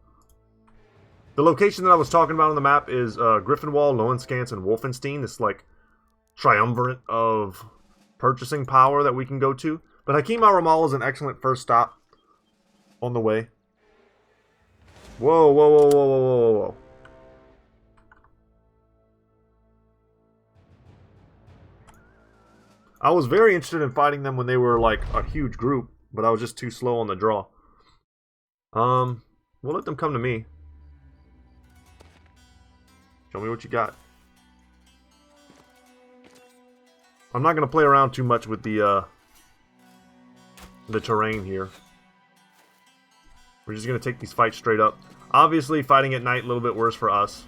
The location that I was talking about on the map is Griffinwall, Lowenskantz, and Wolfenstein. This like triumvirate of purchasing power that we can go to. But Hakim al-Ramal is an excellent first stop on the way. Whoa, whoa, whoa, whoa, whoa, whoa, whoa. I was very interested in fighting them when they were like a huge group, but I was just too slow on the draw. We'll let them come to me. Show me what you got. I'm not going to play around too much with the terrain here. We're just going to take these fights straight up. Obviously, fighting at night a little bit worse for us.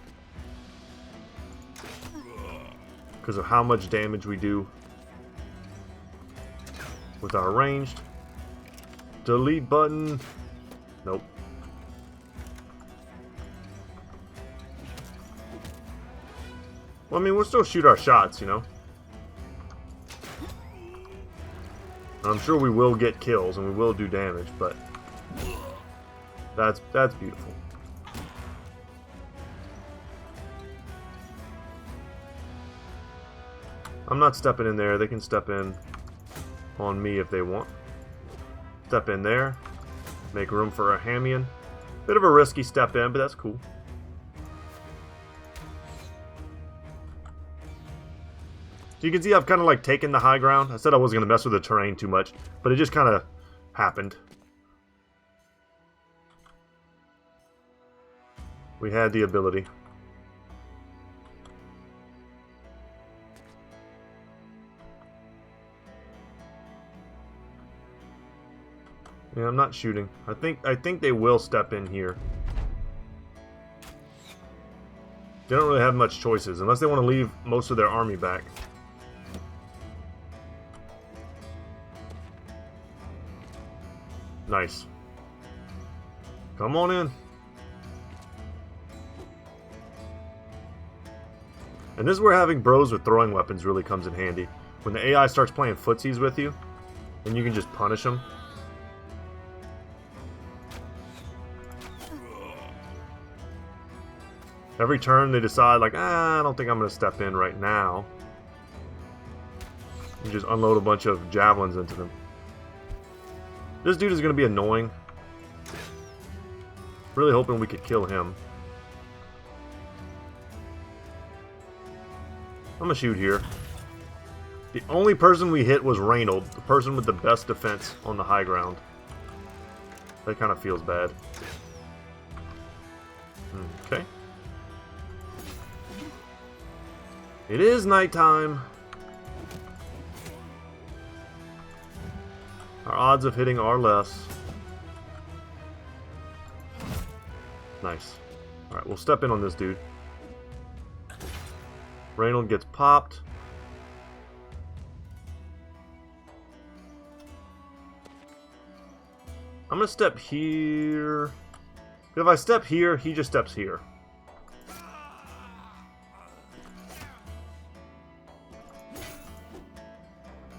Because of how much damage we do with our ranged. Delete button. Nope. Well, I mean, we'll still shoot our shots, you know. I'm sure we will get kills and we will do damage, but that's beautiful. . I'm not stepping in there. They can step in on me if they want. Step in there. Make room for a Hamian. Bit of a risky step in, but that's cool. So you can see I've kind of like taken the high ground. I said I wasn't going to mess with the terrain too much, but it just kind of happened. We had the ability. Yeah, I'm not shooting. I think they will step in here. They don't really have much choices unless they want to leave most of their army back. Nice. Come on in. And this is where having bros with throwing weapons really comes in handy. When the AI starts playing footsies with you, and you can just punish them. Every turn they decide, like, I don't think I'm going to step in right now. You just unload a bunch of javelins into them. This dude is going to be annoying. Really hoping we could kill him. I'm going to shoot here. The only person we hit was Reynold, the person with the best defense on the high ground. That kind of feels bad. Okay. It is nighttime. Our odds of hitting are less. Nice. Alright, we'll step in on this dude. Reynold gets popped. I'm gonna step here. If I step here, he just steps here.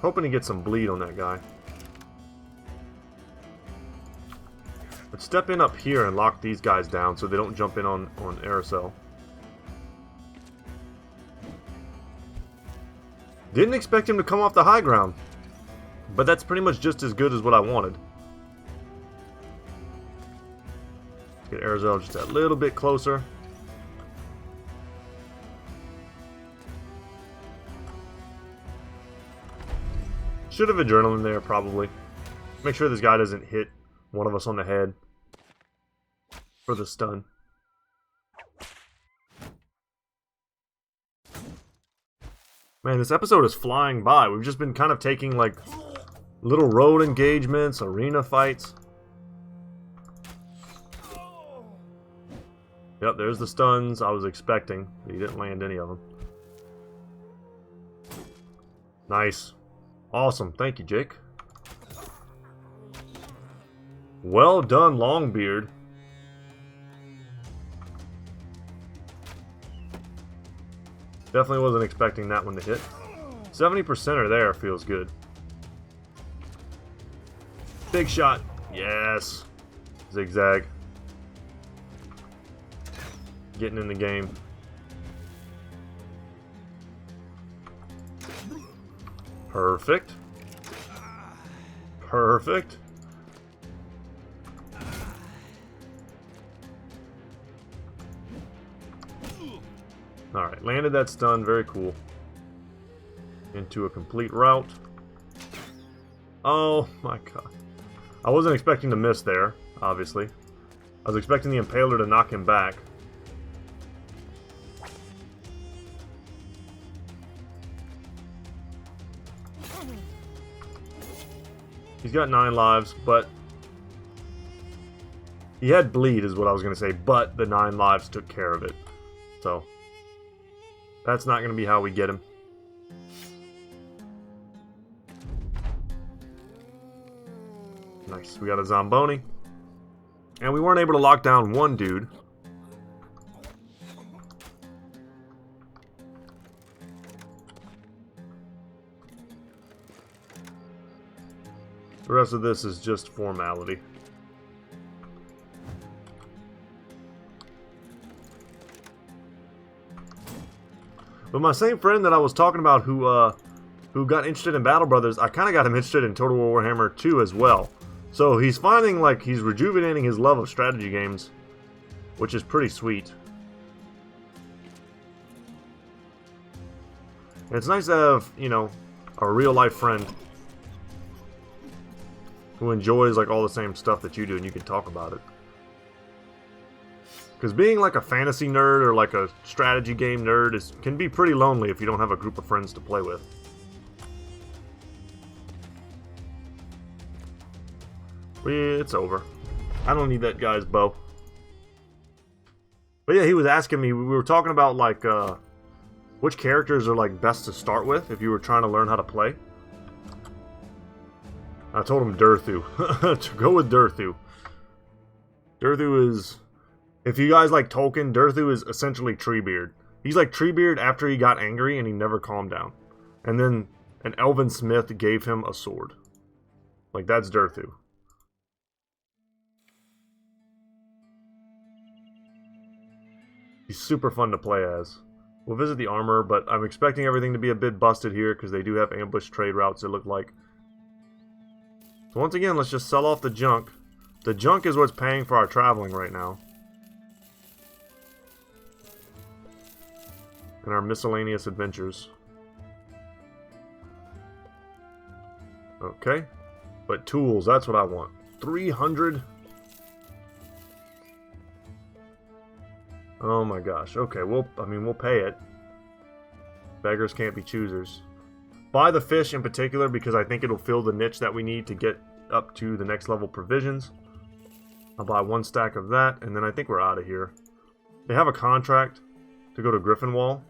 Hoping to get some bleed on that guy. Let's step in up here and lock these guys down so they don't jump in on Aracel. Didn't expect him to come off the high ground. But that's pretty much just as good as what I wanted. Let's get Aracel just a little bit closer. Should have adrenaline there, probably. Make sure this guy doesn't hit one of us on the head for the stun. Man, this episode is flying by. We've just been kind of taking, like, little road engagements, arena fights. Yep, there's the stuns I was expecting. He didn't land any of them. Nice. Awesome. Thank you, Jake. Well done, Longbeard. Definitely wasn't expecting that one to hit. 70% are there. Feels good. Big shot. Yes. Zigzag. Getting in the game. Perfect. Perfect. Alright, landed that stun. Very cool. Into a complete rout. Oh my god. I wasn't expecting to miss there, obviously. I was expecting the Impaler to knock him back. He's got 9 lives, but he had bleed is what I was going to say, but the 9 lives took care of it. So that's not going to be how we get him. Nice. We got a Zamboni. And we weren't able to lock down one dude. The rest of this is just formality. But my same friend that I was talking about who got interested in Battle Brothers, I kind of got him interested in Total War Warhammer 2 as well. So he's finding like he's rejuvenating his love of strategy games, which is pretty sweet. And it's nice to have, you know, a real life friend who enjoys like all the same stuff that you do and you can talk about it. Because being like a fantasy nerd or like a strategy game nerd can be pretty lonely if you don't have a group of friends to play with. But yeah, it's over. I don't need that guy's bow. But yeah, he was asking me, we were talking about like which characters are like best to start with if you were trying to learn how to play. I told him Durthu. To go with Durthu. Durthu is... If you guys like Tolkien, Durthu is essentially Treebeard. He's like Treebeard after he got angry and he never calmed down. And then an elven smith gave him a sword. Like, that's Durthu. He's super fun to play as. We'll visit the armor, but I'm expecting everything to be a bit busted here because they do have ambush trade routes, it looked like. So once again, let's just sell off the junk. The junk is what's paying for our traveling right now. And our miscellaneous adventures. Okay. But tools, that's what I want. 300. Oh my gosh. Okay, we'll pay it. Beggars can't be choosers. Buy the fish in particular because I think it'll fill the niche that we need to get up to the next level provisions. I'll buy 1 stack of that, and then I think we're out of here. They have a contract to go to Griffinwall.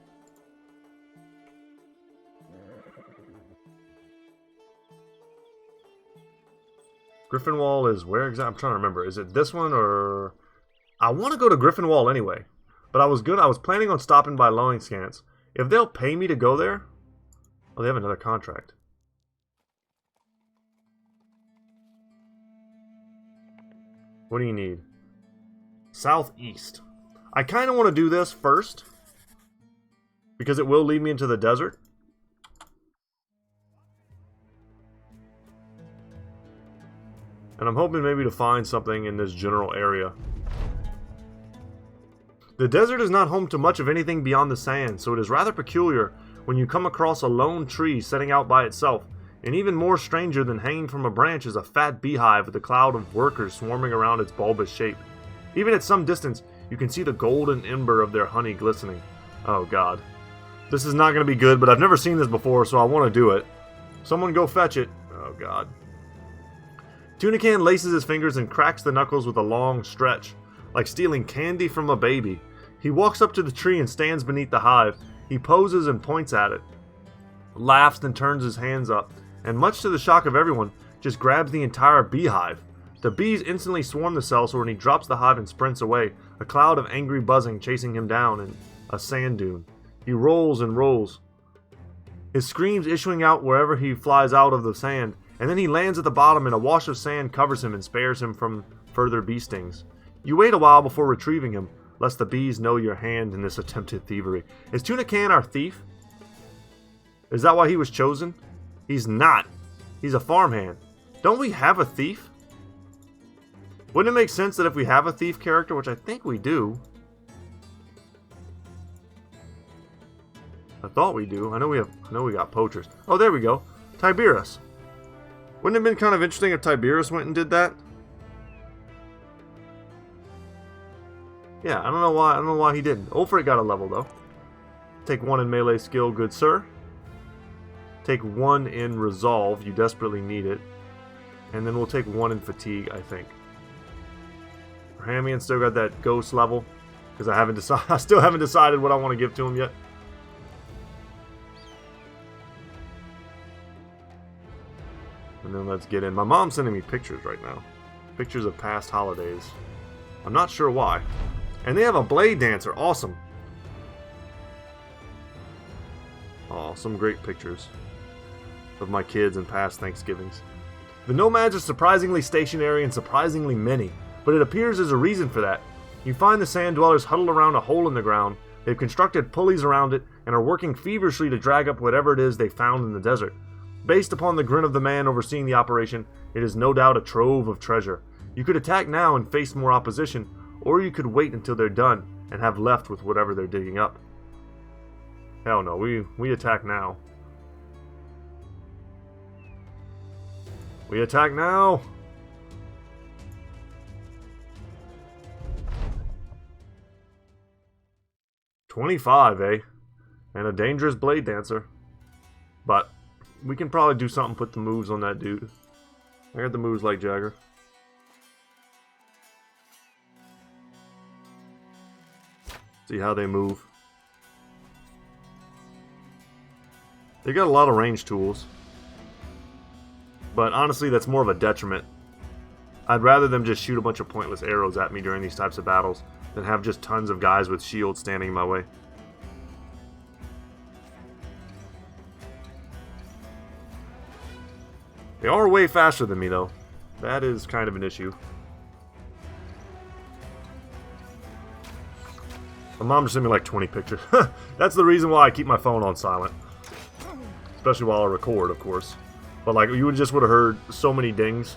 Griffinwall is where exactly? I'm trying to remember. Is it this one or... I want to go to Griffinwall anyway. But I was planning on stopping by Lowingscans. If they'll pay me to go there... Oh, they have another contract. What do you need? Southeast. I kind of want to do this first. Because it will lead me into the desert. And I'm hoping maybe to find something in this general area. The desert is not home to much of anything beyond the sand, so it is rather peculiar when you come across a lone tree setting out by itself, and even more stranger than hanging from a branch is a fat beehive with a cloud of workers swarming around its bulbous shape. Even at some distance, you can see the golden ember of their honey glistening. Oh god. This is not going to be good, but I've never seen this before, so I want to do it. Someone go fetch it. Oh god. Tunican laces his fingers and cracks the knuckles with a long stretch, like stealing candy from a baby. He walks up to the tree and stands beneath the hive. He poses and points at it, laughs and turns his hands up, and much to the shock of everyone, just grabs the entire beehive. The bees instantly swarm the cell, so when he drops the hive and sprints away, a cloud of angry buzzing chasing him down in a sand dune. He rolls and rolls, his screams issuing out wherever he flies out of the sand, and then he lands at the bottom and a wash of sand covers him and spares him from further bee stings. You wait a while before retrieving him, lest the bees know your hand in this attempted thievery. Is Tunican our thief? Is that why he was chosen? He's not. He's a farmhand. Don't we have a thief? Wouldn't it make sense that if we have a thief character, which I think we do. I thought we do. I know we got poachers. Oh, there we go. Tiberius. Wouldn't it have been kind of interesting if Tiberius went and did that? Yeah, I don't know why he didn't. Ulfric got a level though. Take 1 in melee skill, good sir. Take 1 in resolve, you desperately need it. And then we'll take 1 in fatigue, I think. Hamian still got that ghost level because I still haven't decided what I want to give to him yet. And then let's get in. My mom's sending me pictures right now. Pictures of past holidays. I'm not sure why. And they have a blade dancer. Awesome. Oh, some great pictures of my kids and past Thanksgivings. The nomads are surprisingly stationary and surprisingly many, but it appears there's a reason for that. You find the sand dwellers huddled around a hole in the ground, They've constructed pulleys around it and are working feverishly to drag up whatever it is they found in the desert. Based upon the grin of the man overseeing the operation, it is no doubt a trove of treasure. You could attack now and face more opposition, or you could wait until they're done and have left with whatever they're digging up. Hell no, we attack now. We attack now! $25, eh? And a dangerous blade dancer. But we can probably do something, put the moves on that dude. I got the moves like Jagger. See how they move. They got a lot of range tools. But honestly, that's more of a detriment. I'd rather them just shoot a bunch of pointless arrows at me during these types of battles than have just tons of guys with shields standing in my way. They are way faster than me, though. That is kind of an issue. My mom just sent me like 20 pictures. That's the reason why I keep my phone on silent. Especially while I record, of course. But like, you would have heard so many dings.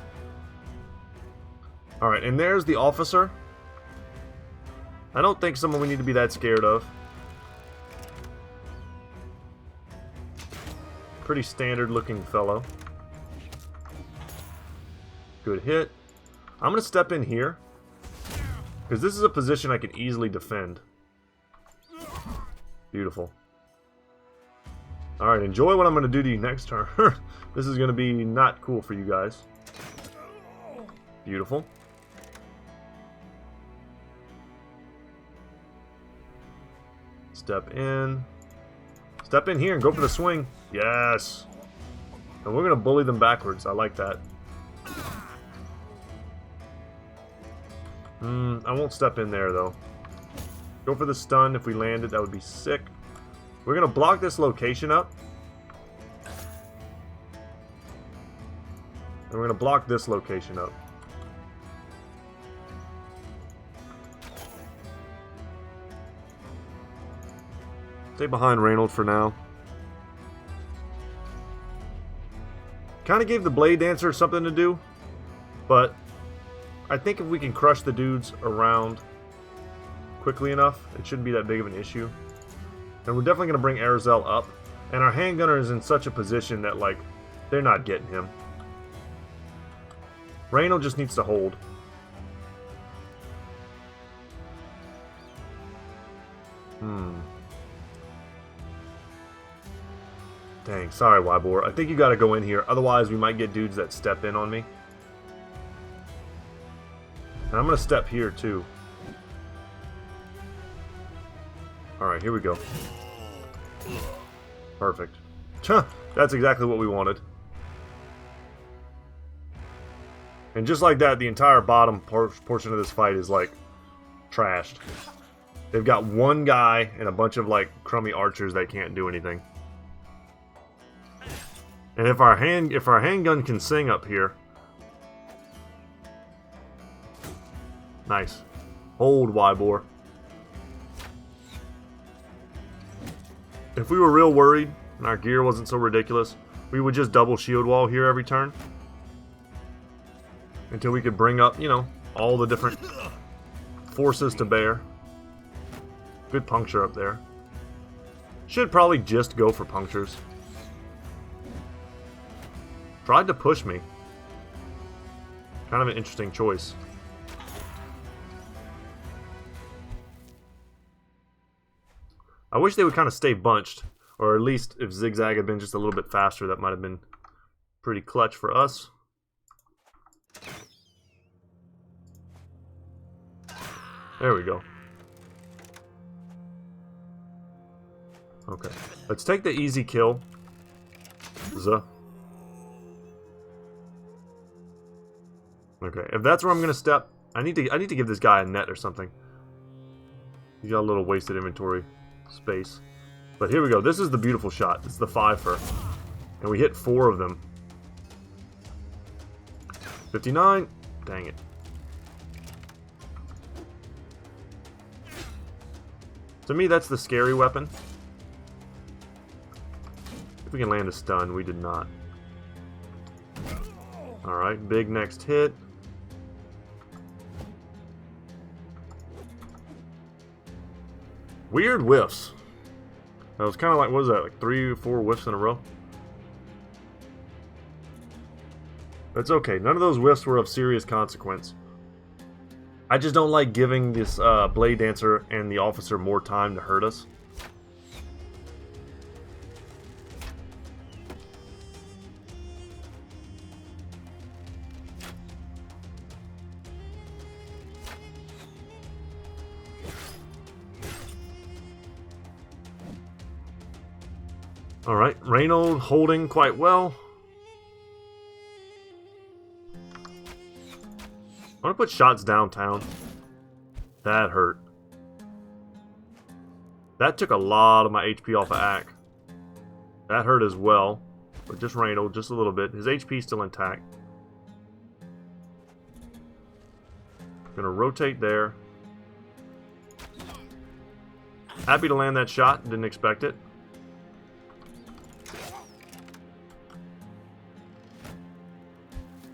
Alright, and there's the officer. I don't think someone we need to be that scared of. Pretty standard looking fellow. Good hit. I'm going to step in here. Because this is a position I can easily defend. Beautiful. Alright, enjoy what I'm going to do to you next turn. This is going to be not cool for you guys. Beautiful. Step in. Step in here and go for the swing. Yes. And we're going to bully them backwards. I like that. I won't step in there, though. Go for the stun. If we landed, that would be sick. We're going to block this location up. And we're going to block this location up. Stay behind Reynold for now. Kind of gave the Blade Dancer something to do. But I think if we can crush the dudes around quickly enough, it shouldn't be that big of an issue. And we're definitely going to bring Airzel up. And our handgunner is in such a position that, like, they're not getting him. Reynold just needs to hold. Dang, sorry, Wybor. I think you gotta go in here, otherwise we might get dudes that step in on me. And I'm gonna step here, too. Alright, here we go. Perfect. That's exactly what we wanted. And just like that, the entire bottom portion of this fight is, like, trashed. They've got one guy and a bunch of, like, crummy archers that can't do anything. And if our handgun can sing up here. Nice. Hold, Wybor. If we were real worried and our gear wasn't so ridiculous, we would just double shield wall here every turn. Until we could bring up, you know, all the different forces to bear. Good puncture up there. Should probably just go for punctures. Tried to push me. Kind of an interesting choice. I wish they would kind of stay bunched. Or at least if Zigzag had been just a little bit faster, that might have been pretty clutch for us. There we go. Okay. Let's take the easy kill. Zuh. Okay, if that's where I'm gonna step, I need to give this guy a net or something. He's got a little wasted inventory space. But here we go. This is the beautiful shot. It's the 5-fer. And we hit 4 of them. 59. Dang it. To me, that's the scary weapon. If we can land a stun, we did not. Alright, big next hit. Weird whiffs. That was kind of like, what was that, like 3 or 4 whiffs in a row? That's okay. None of those whiffs were of serious consequence. I just don't like giving this Blade Dancer and the officer more time to hurt us. Alright, Reynold holding quite well. I'm gonna put shots downtown. That hurt. That took a lot of my HP off of Ack. That hurt as well. But just Reynold, just a little bit. His HP is still intact. Gonna rotate there. Happy to land that shot. Didn't expect it.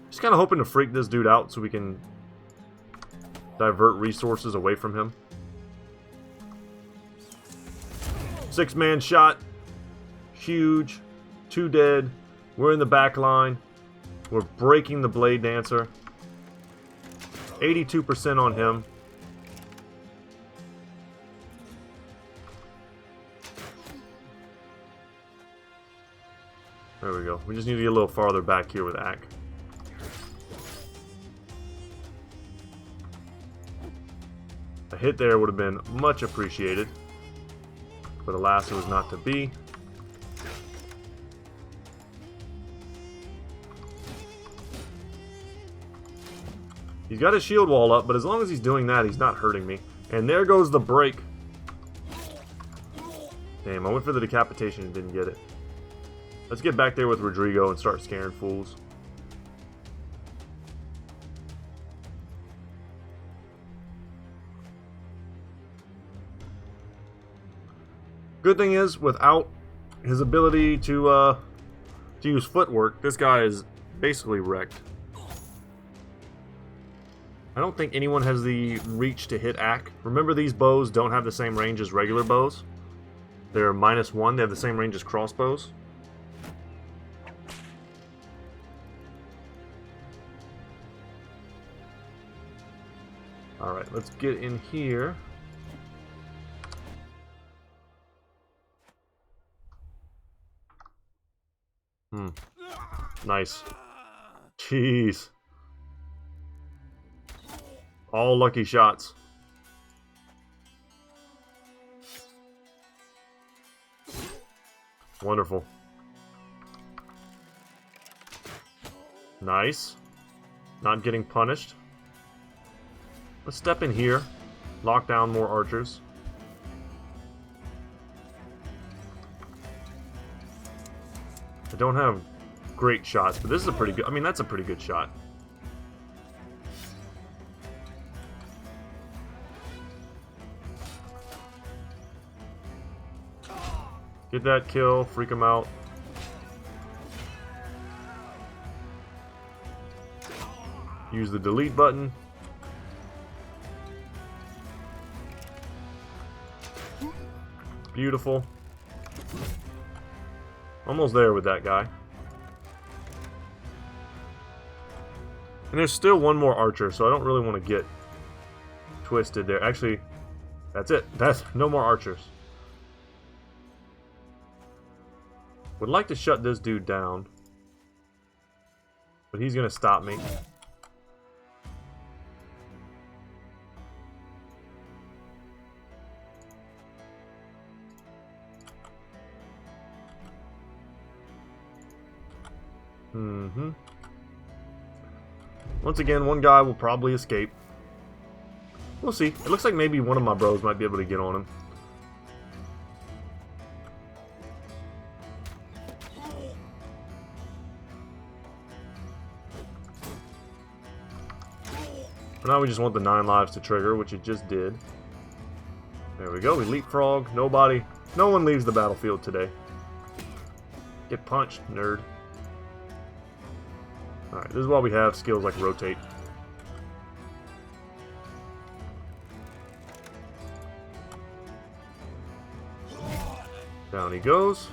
Just kind of hoping to freak this dude out so we can divert resources away from him. 6-man shot. Huge. 2 dead. We're in the back line. We're breaking the Blade Dancer. 82% on him. There we go. We just need to get a little farther back here with Ack. A hit there would have been much appreciated, but alas, it was not to be. He's got his shield wall up, but as long as he's doing that, he's not hurting me. And there goes the break. Damn, I went for the decapitation and didn't get it. Let's get back there with Rodrigo and start scaring fools. Good thing is, without his ability to use footwork, this guy is basically wrecked. I don't think anyone has the reach to hit Ack. Remember, these bows don't have the same range as regular bows. They're -1. They have the same range as crossbows. Alright, let's get in here. Nice. Jeez. All lucky shots. Wonderful. Nice. Not getting punished. Let's step in here. Lock down more archers. I don't have great shots, but this is a pretty good... I mean, that's a pretty good shot. Get that kill, freak him out. Use the delete button. Beautiful. Almost there with that guy. And there's still one more archer, so I don't really want to get twisted there. Actually, that's it. That's no more archers. Would like to shut this dude down, but he's gonna stop me. Once again, one guy will probably escape. We'll see. It looks like maybe one of my bros might be able to get on him. For now, we just want the 9 lives to trigger, which it just did. There we go, we leapfrog. No one leaves the battlefield today. Get punched, nerd. Alright, this is why we have skills like rotate. Down he goes.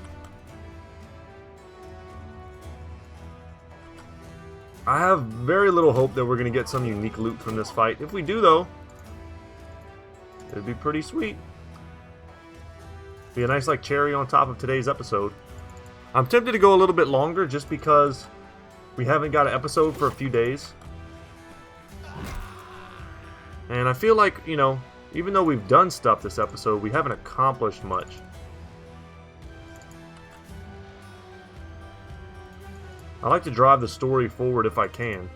I have very little hope that we're going to get some unique loot from this fight. If we do, though, it'd be pretty sweet. Be a nice, like, cherry on top of today's episode. I'm tempted to go a little bit longer just because we haven't got an episode for a few days. And I feel like, you know, even though we've done stuff this episode, we haven't accomplished much. I like to drive the story forward if I can.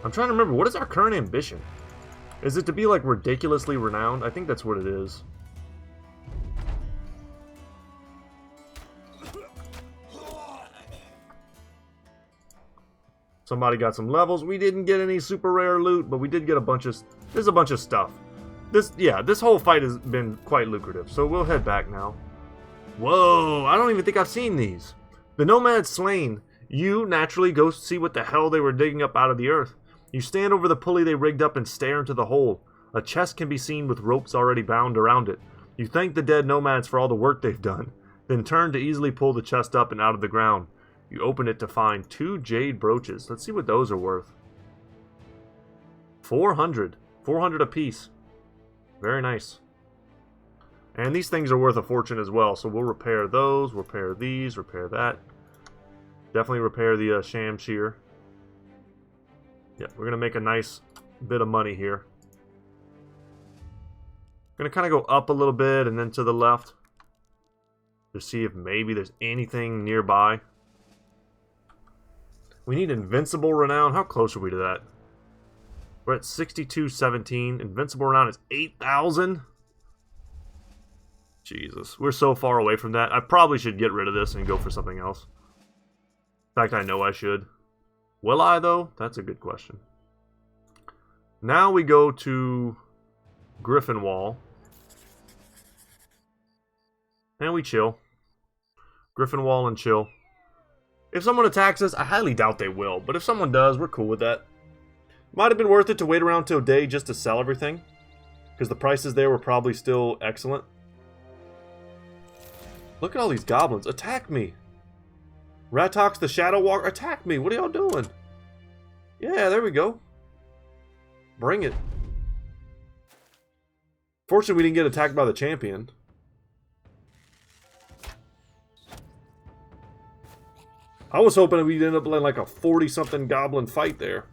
I'm trying to remember, what is our current ambition? Is it to be like ridiculously renowned? I think that's what it is. Somebody got some levels. We didn't get any super rare loot, but we did get a bunch of... There's a bunch of stuff. This whole fight has been quite lucrative, so we'll head back now. Whoa, I don't even think I've seen these. The Nomad's slain. You naturally go see what the hell they were digging up out of the earth. You stand over the pulley they rigged up and stare into the hole. A chest can be seen with ropes already bound around it. You thank the dead Nomads for all the work they've done, then turn to easily pull the chest up and out of the ground. You open it to find 2 jade brooches. Let's see what those are worth. 400. 400 apiece. Very nice. And these things are worth a fortune as well, so we'll repair those, repair these, repair that. Definitely repair the sham shear. Yeah, we're going to make a nice bit of money here. Going to kind of go up a little bit and then to the left. To see if maybe there's anything nearby. We need Invincible Renown. How close are we to that? We're at 6217. Invincible Renown is 8,000. Jesus, we're so far away from that. I probably should get rid of this and go for something else. In fact, I know I should. Will I, though? That's a good question. Now we go to Griffin Wall. And we chill. Griffin Wall and chill. If someone attacks us, I highly doubt they will. But if someone does, we're cool with that. Might have been worth it to wait around till day just to sell everything. Because the prices there were probably still excellent. Look at all these goblins. Attack me. Ratox the Shadow Walker. Attack me. What are y'all doing? Yeah, there we go. Bring it. Fortunately, we didn't get attacked by the champion. I was hoping we'd end up in like a 40-something goblin fight there.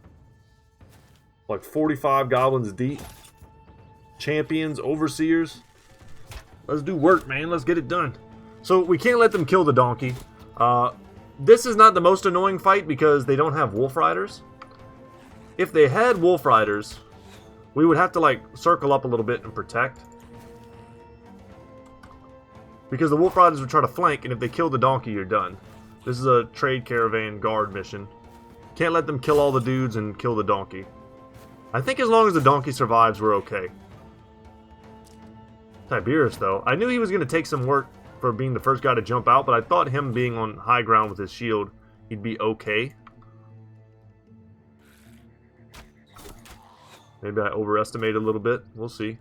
Like 45 goblins deep. Champions, overseers. Let's do work, man. Let's get it done. So we can't let them kill the donkey. This is not the most annoying fight because they don't have wolf riders. If they had wolf riders, we would have to like circle up a little bit and protect. Because the wolf riders would try to flank, and if they kill the donkey, you're done. This is a trade caravan guard mission. Can't let them kill all the dudes and kill the donkey. I think as long as the donkey survives, we're okay. Tiberius, though. I knew he was going to take some work for being the first guy to jump out, but I thought him being on high ground with his shield, he'd be okay. Maybe I overestimated a little bit. We'll see.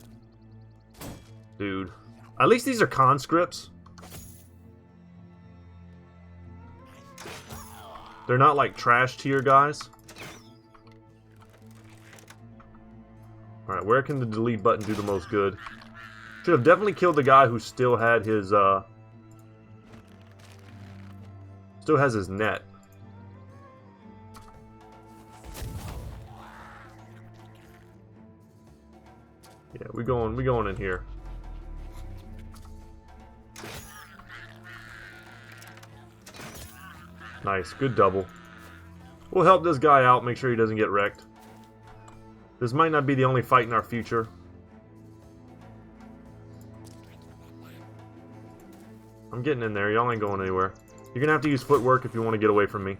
Dude. At least these are conscripts. They're not like trash tier guys. Alright, where can the delete button do the most good? Should have definitely killed the guy who still had his, still has his net. Yeah, we going in here. Nice, good double. We'll help this guy out, make sure he doesn't get wrecked. This might not be the only fight in our future. I'm getting in there, y'all ain't going anywhere. You're gonna have to use footwork if you want to get away from me.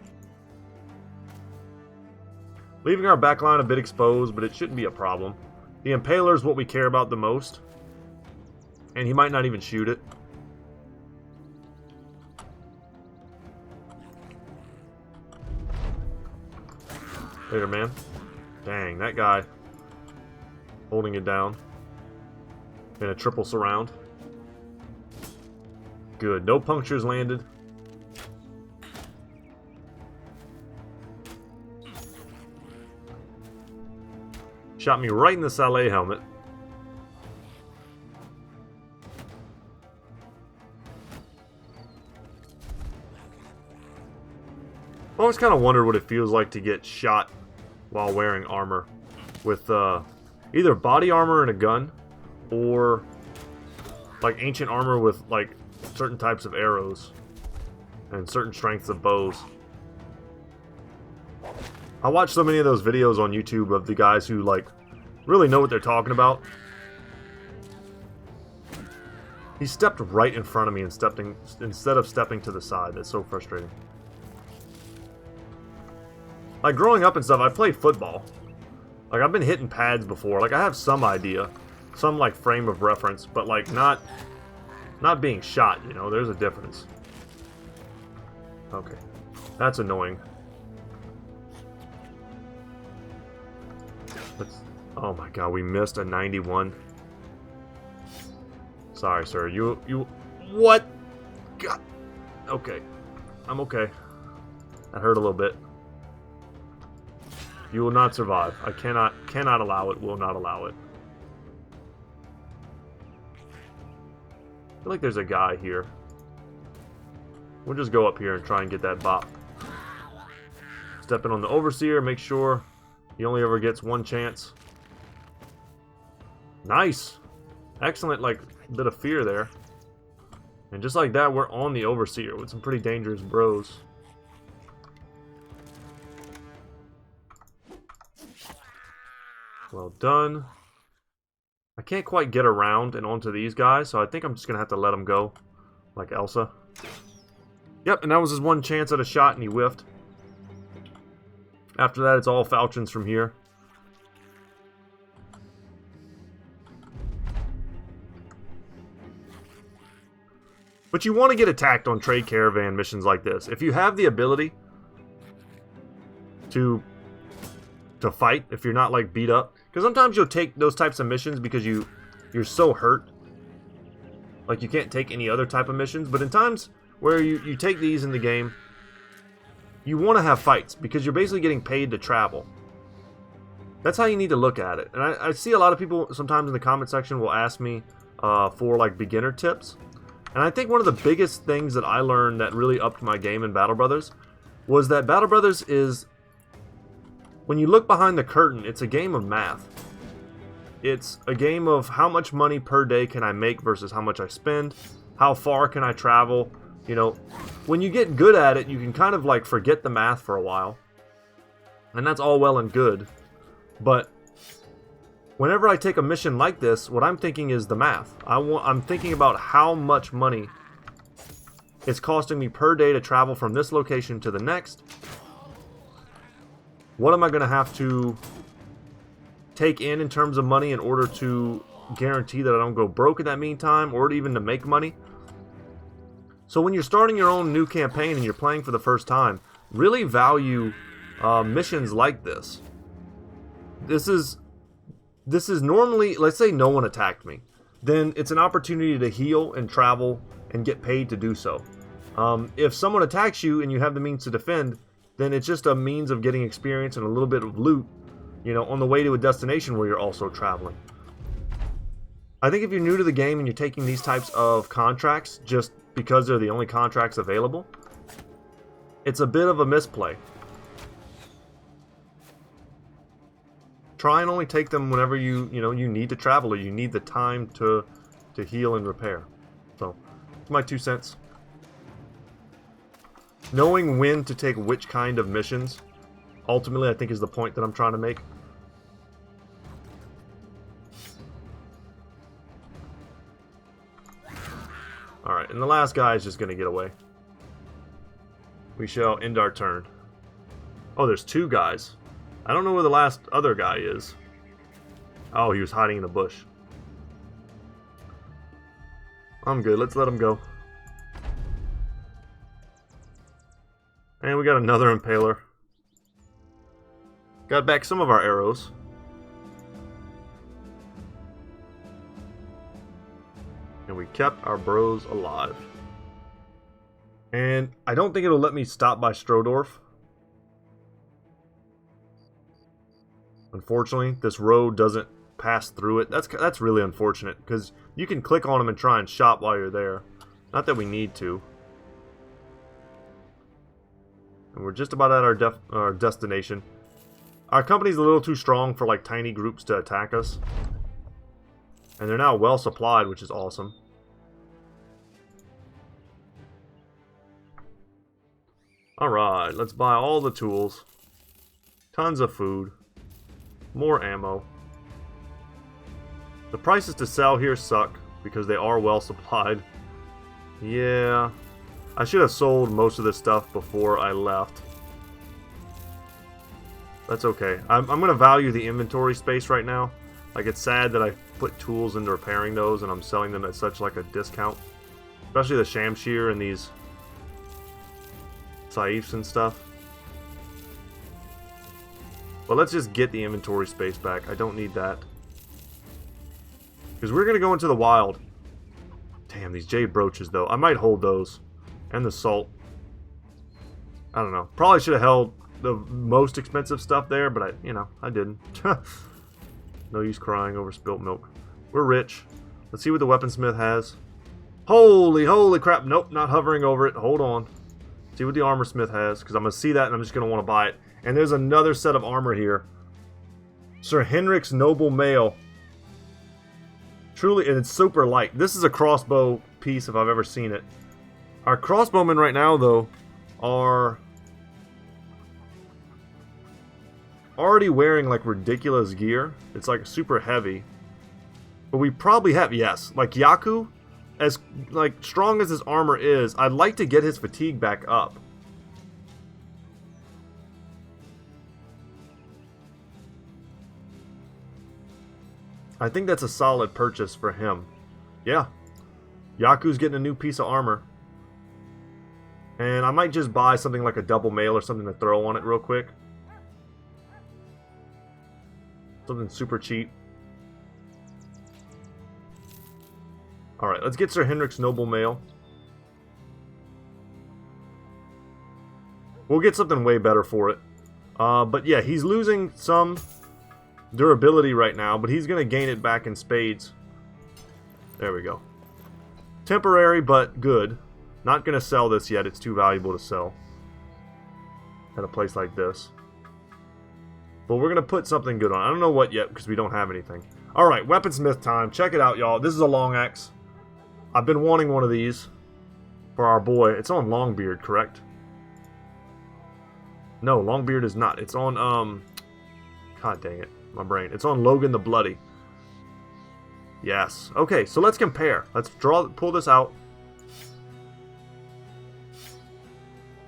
Leaving our backline a bit exposed, but it shouldn't be a problem. The Impaler is what we care about the most. And he might not even shoot it. Later, man. Dang, that guy. Holding it down. In a triple surround. Good. No punctures landed. Shot me right in the Saleh helmet. I always kind of wondered what it feels like to get shot while wearing armor. With either body armor and a gun, or like ancient armor with like certain types of arrows and certain strengths of bows. I watch so many of those videos on YouTube of the guys who like really know what they're talking about. He stepped right in front of me and instead of stepping to the side. That's so frustrating. Like growing up and stuff, I played football. Like I've been hitting pads before. Like I have some idea, some like frame of reference, but like not being shot, you know, there's a difference. Okay. That's annoying. Oh my god, we missed a 91. Sorry, sir. You what? God. Okay. I'm okay. That hurt a little bit. You will not survive. I cannot allow it. Will not allow it. I feel like there's a guy here. We'll just go up here and try and get that bop. Step in on the Overseer, make sure he only ever gets one chance. Nice! Excellent, like, bit of fear there. And just like that, we're on the Overseer with some pretty dangerous bros. Well done. I can't quite get around and onto these guys, so I think I'm just going to have to let them go. Like Elsa. Yep, and that was his one chance at a shot, and he whiffed. After that, it's all falchions from here. But you want to get attacked on trade caravan missions like this. If you have the ability to fight, if you're not like beat up, because sometimes you'll take those types of missions because you're so hurt, like you can't take any other type of missions. But in times where you take these in the game, you want to have fights because you're basically getting paid to travel. That's how you need to look at it. And I see a lot of people sometimes in the comment section will ask me for like beginner tips. And I think one of the biggest things that I learned that really upped my game in Battle Brothers was that Battle Brothers is, when you look behind the curtain, it's a game of math. It's a game of how much money per day can I make versus how much I spend, how far can I travel. You know, when you get good at it, you can kind of like forget the math for a while. And that's all well and good. But whenever I take a mission like this, what I'm thinking is the math. I'm thinking about how much money it's costing me per day to travel from this location to the next. What am I going to have to take in terms of money in order to guarantee that I don't go broke in that meantime, or even to make money? So when you're starting your own new campaign and you're playing for the first time, really value missions like this. This is normally, let's say no one attacked me. Then it's an opportunity to heal and travel and get paid to do so. If someone attacks you and you have the means to defend, then it's just a means of getting experience and a little bit of loot, you know, on the way to a destination where you're also traveling. I think if you're new to the game and you're taking these types of contracts just because they're the only contracts available, it's a bit of a misplay. Try and only take them whenever you need to travel or you need the time to heal and repair. So, it's my 2 cents. Knowing when to take which kind of missions, ultimately, I think is the point that I'm trying to make. Alright, and the last guy is just going to get away. We shall end our turn. Oh, there's 2 guys. I don't know where the last other guy is. Oh, he was hiding in a bush. I'm good. Let's let him go. And we got another impaler. Got back some of our arrows. And we kept our bros alive. And I don't think it'll let me stop by Strodorf. Unfortunately, this road doesn't pass through it. That's really unfortunate, because you can click on them and try and shop while you're there. Not that we need to. And we're just about at our destination. Our company's a little too strong for like tiny groups to attack us. And they're now well supplied, which is awesome. Alright, let's buy all the tools. Tons of food. More ammo. The prices to sell here suck, because they are well supplied. Yeah, I should have sold most of this stuff before I left. That's okay. I'm going to value the inventory space right now. Like, it's sad that I put tools into repairing those and I'm selling them at such like a discount. Especially the Shamshir and these Saifs and stuff. But let's just get the inventory space back. I don't need that. Because we're going to go into the wild. Damn, these jade brooches though. I might hold those. And the salt. I don't know. Probably should have held the most expensive stuff there, but I didn't. No use crying over spilt milk. We're rich. Let's see what the weaponsmith has. Holy crap. Nope, not hovering over it. Hold on. See what the armor smith has, because I'm going to see that and I'm just going to want to buy it. And there's another set of armor here. Sir Henrik's Noble Mail. Truly, and it's super light. This is a crossbow piece if I've ever seen it. Our crossbowmen right now, though, are already wearing like ridiculous gear. It's like super heavy. But we probably have, yes, like Yaku, as like strong as his armor is, I'd like to get his fatigue back up. I think that's a solid purchase for him. Yeah. Yaku's getting a new piece of armor. And I might just buy something like a double mail or something to throw on it real quick. Something super cheap. Alright, let's get Sir Henrik's Noble Mail. We'll get something way better for it. But yeah, he's losing some durability right now, but he's going to gain it back in spades. There we go. Temporary, but good. Not going to sell this yet. It's too valuable to sell at a place like this. But we're going to put something good on. I don't know what yet, because we don't have anything. Alright, weaponsmith time. Check it out, y'all. This is a long axe. I've been wanting one of these for our boy. It's on Longbeard, correct? No, Longbeard is not. It's on, God dang it. My brain. It's on Logan the Bloody. Yes. Okay, so let's compare. Let's pull this out.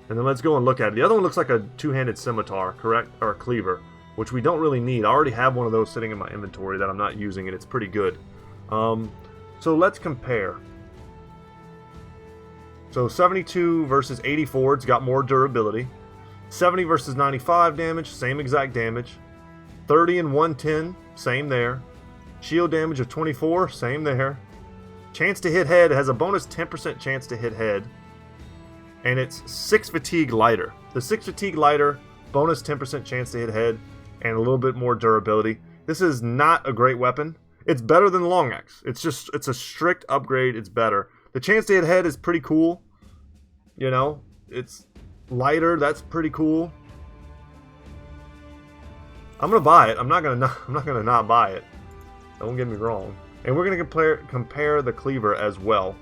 And then let's go and look at it. The other one looks like a two-handed scimitar, correct? Or a cleaver, which we don't really need. I already have one of those sitting in my inventory that I'm not using, and it's pretty good. So let's compare. So 72 versus 84, it's got more durability. 70 versus 95 damage, same exact damage. 30 and 110, same there. Shield damage of 24, same there. Chance to hit head has a bonus 10% chance to hit head. And it's 6 fatigue lighter. The 6 fatigue lighter, bonus 10% chance to hit head, and a little bit more durability. This is not a great weapon. It's better than the long axe. It's a strict upgrade. It's better. The chance to hit head is pretty cool. You know, it's lighter. That's pretty cool. I'm gonna buy it. I'm not gonna not buy it. Don't get me wrong. And we're gonna compare the cleaver as well.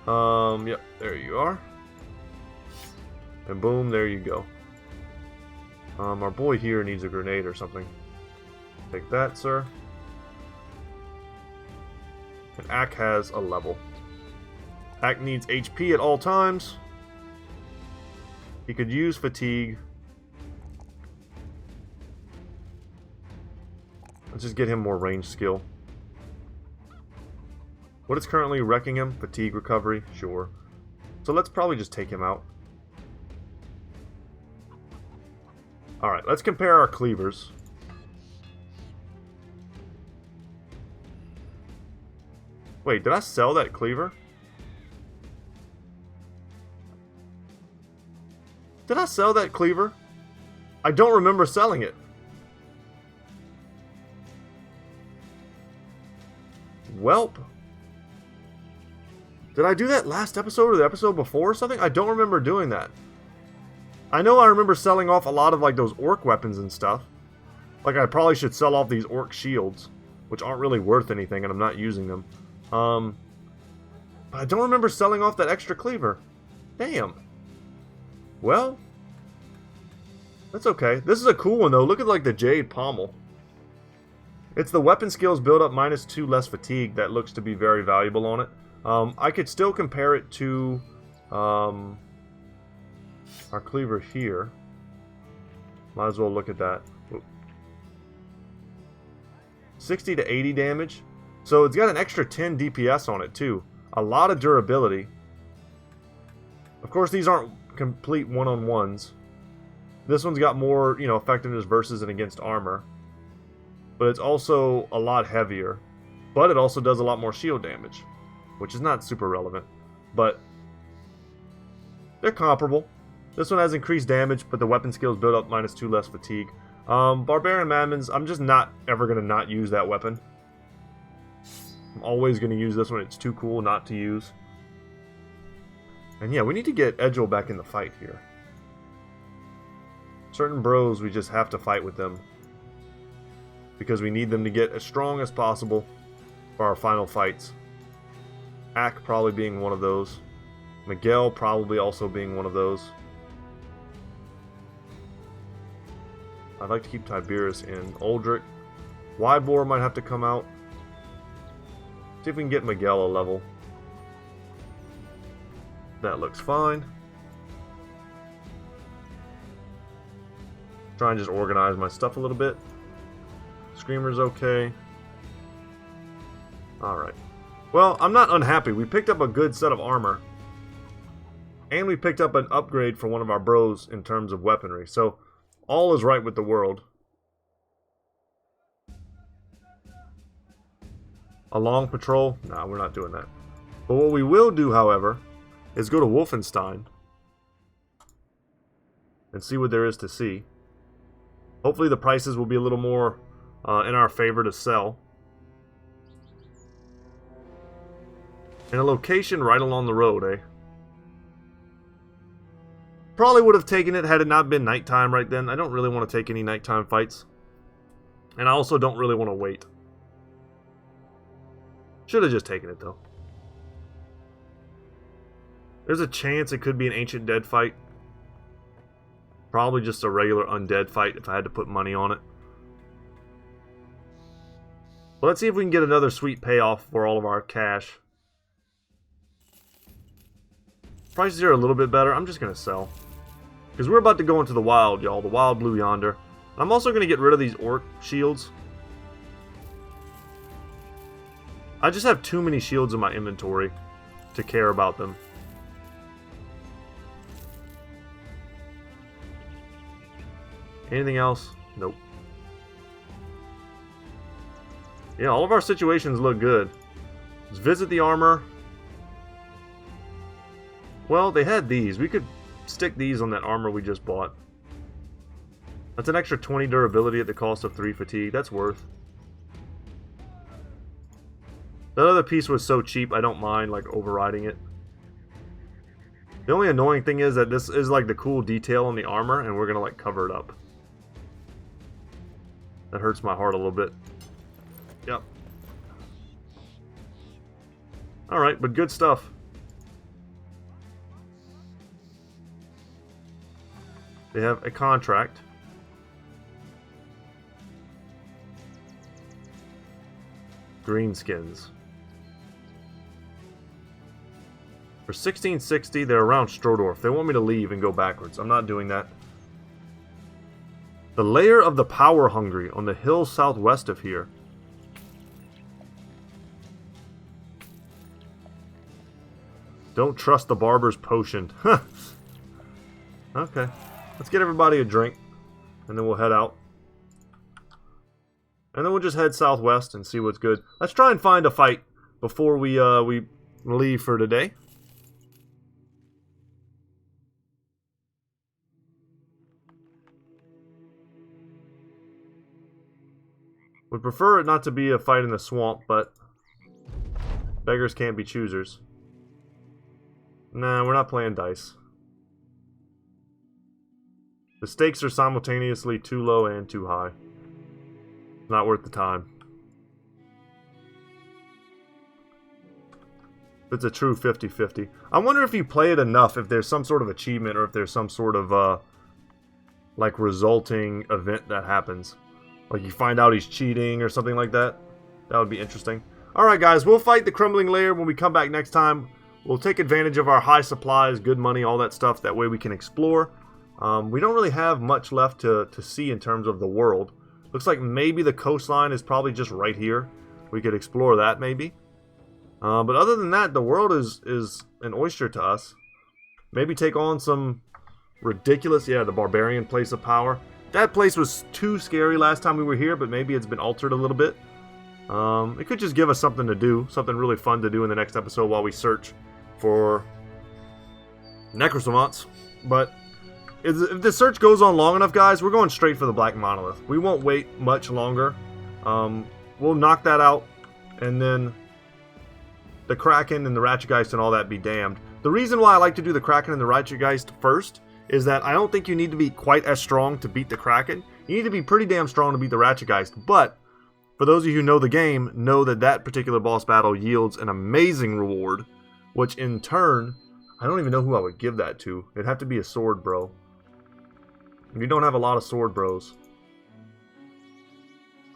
Yep, there you are. And boom, there you go. Our boy here needs a grenade or something. Take that, sir. And Ack has a level. Ack needs HP at all times. He could use fatigue. Let's just get him more range skill. What is currently wrecking him? Fatigue recovery? Sure. So let's probably just take him out. Alright, let's compare our cleavers. Wait, did I sell that cleaver? Did I sell that cleaver? I don't remember selling it. Welp. Did I do that last episode or the episode before or something? I don't remember doing that. I know I remember selling off a lot of like those orc weapons and stuff. Like I probably should sell off these orc shields, which aren't really worth anything and I'm not using them. But I don't remember selling off that extra cleaver. Damn. Well, that's okay. This is a cool one though. Look at like the jade pommel. It's the weapon skills build up -2 less fatigue that looks to be very valuable on it. I could still compare it to our cleaver here. Might as well look at that. 60 to 80 damage. So it's got an extra 10 DPS on it too. A lot of durability. Of course these aren't complete one-on-ones. This one's got more, you know, effectiveness versus and against armor. But it's also a lot heavier. But it also does a lot more shield damage, which is not super relevant. But they're comparable. This one has increased damage, but the weapon skills build up -2 less fatigue. Barbarian Madmans, I'm just not ever going to not use that weapon. I'm always going to use this one. It's too cool not to use. And yeah, we need to get Edgel back in the fight here. Certain bros, we just have to fight with them. Because we need them to get as strong as possible for our final fights. Ack probably being one of those. Miguel probably also being one of those. I'd like to keep Tiberius in. Uldric. Wybor might have to come out. See if we can get Miguel a level. That looks fine. Try and just organize my stuff a little bit. Screamer's okay. Alright. Well, I'm not unhappy. We picked up a good set of armor. And we picked up an upgrade for one of our bros in terms of weaponry. So, all is right with the world. A long patrol? Nah, we're not doing that. But what we will do, however, is go to Wolfenstein. And see what there is to see. Hopefully the prices will be a little more in our favor to sell. In a location right along the road, eh? Probably would have taken it had it not been nighttime right then. I don't really want to take any nighttime fights. And I also don't really want to wait. Should have just taken it though. There's a chance it could be an Ancient Dead fight. Probably just a regular undead fight if I had to put money on it. But let's see if we can get another sweet payoff for all of our cash. Prices are a little bit better. I'm just going to sell. Because we're about to go into the wild, y'all. The wild blue yonder. I'm also going to get rid of these orc shields. I just have too many shields in my inventory to care about them. Anything else? Nope. Yeah, all of our situations look good. Let's visit the armor. Well, they had these. We could stick these on that armor we just bought. That's an extra 20 durability at the cost of 3 fatigue. That's worth. That other piece was so cheap, I don't mind like overriding it. The only annoying thing is that this is like the cool detail on the armor, and we're gonna like cover it up. That hurts my heart a little bit. Yep. Alright, but good stuff. They have a contract. Greenskins. For 1660, they're around Strodorf. They want me to leave and go backwards. I'm not doing that. The lair of the power hungry on the hill southwest of here. Don't trust the barber's potion. Okay. Let's get everybody a drink. And then we'll head out. And then we'll just head southwest and see what's good. Let's try and find a fight before we leave for today. Would prefer it not to be a fight in the swamp, but beggars can't be choosers. Nah, we're not playing dice. The stakes are simultaneously too low and too high. Not worth the time. It's a true 50-50. I wonder if you play it enough, if there's some sort of achievement or if there's some sort of like resulting event that happens. Like you find out he's cheating or something like that. That would be interesting. Alright guys, we'll fight the crumbling lair when we come back next time. We'll take advantage of our high supplies, good money, all that stuff. That way we can explore. We don't really have much left to see in terms of the world. Looks like maybe the coastline is probably just right here. We could explore that maybe. But other than that, the world is an oyster to us. Maybe take on some ridiculous... Yeah, the barbarian place of power. That place was too scary last time we were here, but maybe it's been altered a little bit. It could just give us something to do. Something really fun to do in the next episode while we search for necrosavants. But if the search goes on long enough, guys, we're going straight for the Black Monolith. We won't wait much longer. We'll knock that out, and then the Kraken and the Ratchetgeist and all that be damned. The reason why I like to do the Kraken and the Ratchetgeist first is that I don't think you need to be quite as strong to beat the Kraken. You need to be pretty damn strong to beat the Ratchetgeist, but for those of you who know the game, know that that particular boss battle yields an amazing reward, which in turn, I don't even know who I would give that to. It'd have to be a sword bro. We don't have a lot of sword bros.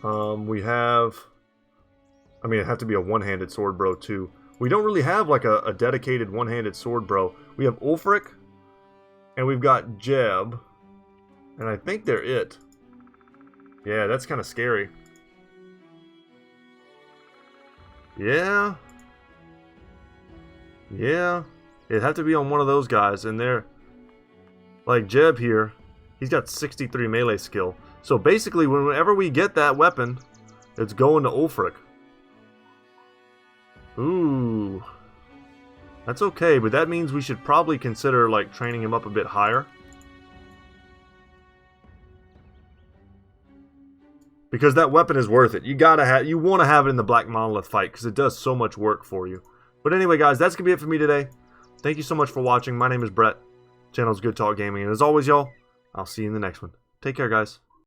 We have... I mean, it'd have to be a one-handed sword bro too. We don't really have like a dedicated one-handed sword bro. We have Ulfric, and we've got Jeb, and I think they're it. Yeah, that's kind of scary. Yeah. Yeah. It'd have to be on one of those guys, and they're... Like Jeb here, he's got 63 melee skill. So basically, whenever we get that weapon, it's going to Ulfric. Ooh. That's okay, but that means we should probably consider, like, training him up a bit higher. Because that weapon is worth it. You want to have it in the Black Monolith fight, because it does so much work for you. But anyway, guys, that's going to be it for me today. Thank you so much for watching. My name is Brett. Channel's Goodtalk Gaming. And as always, y'all, I'll see you in the next one. Take care, guys.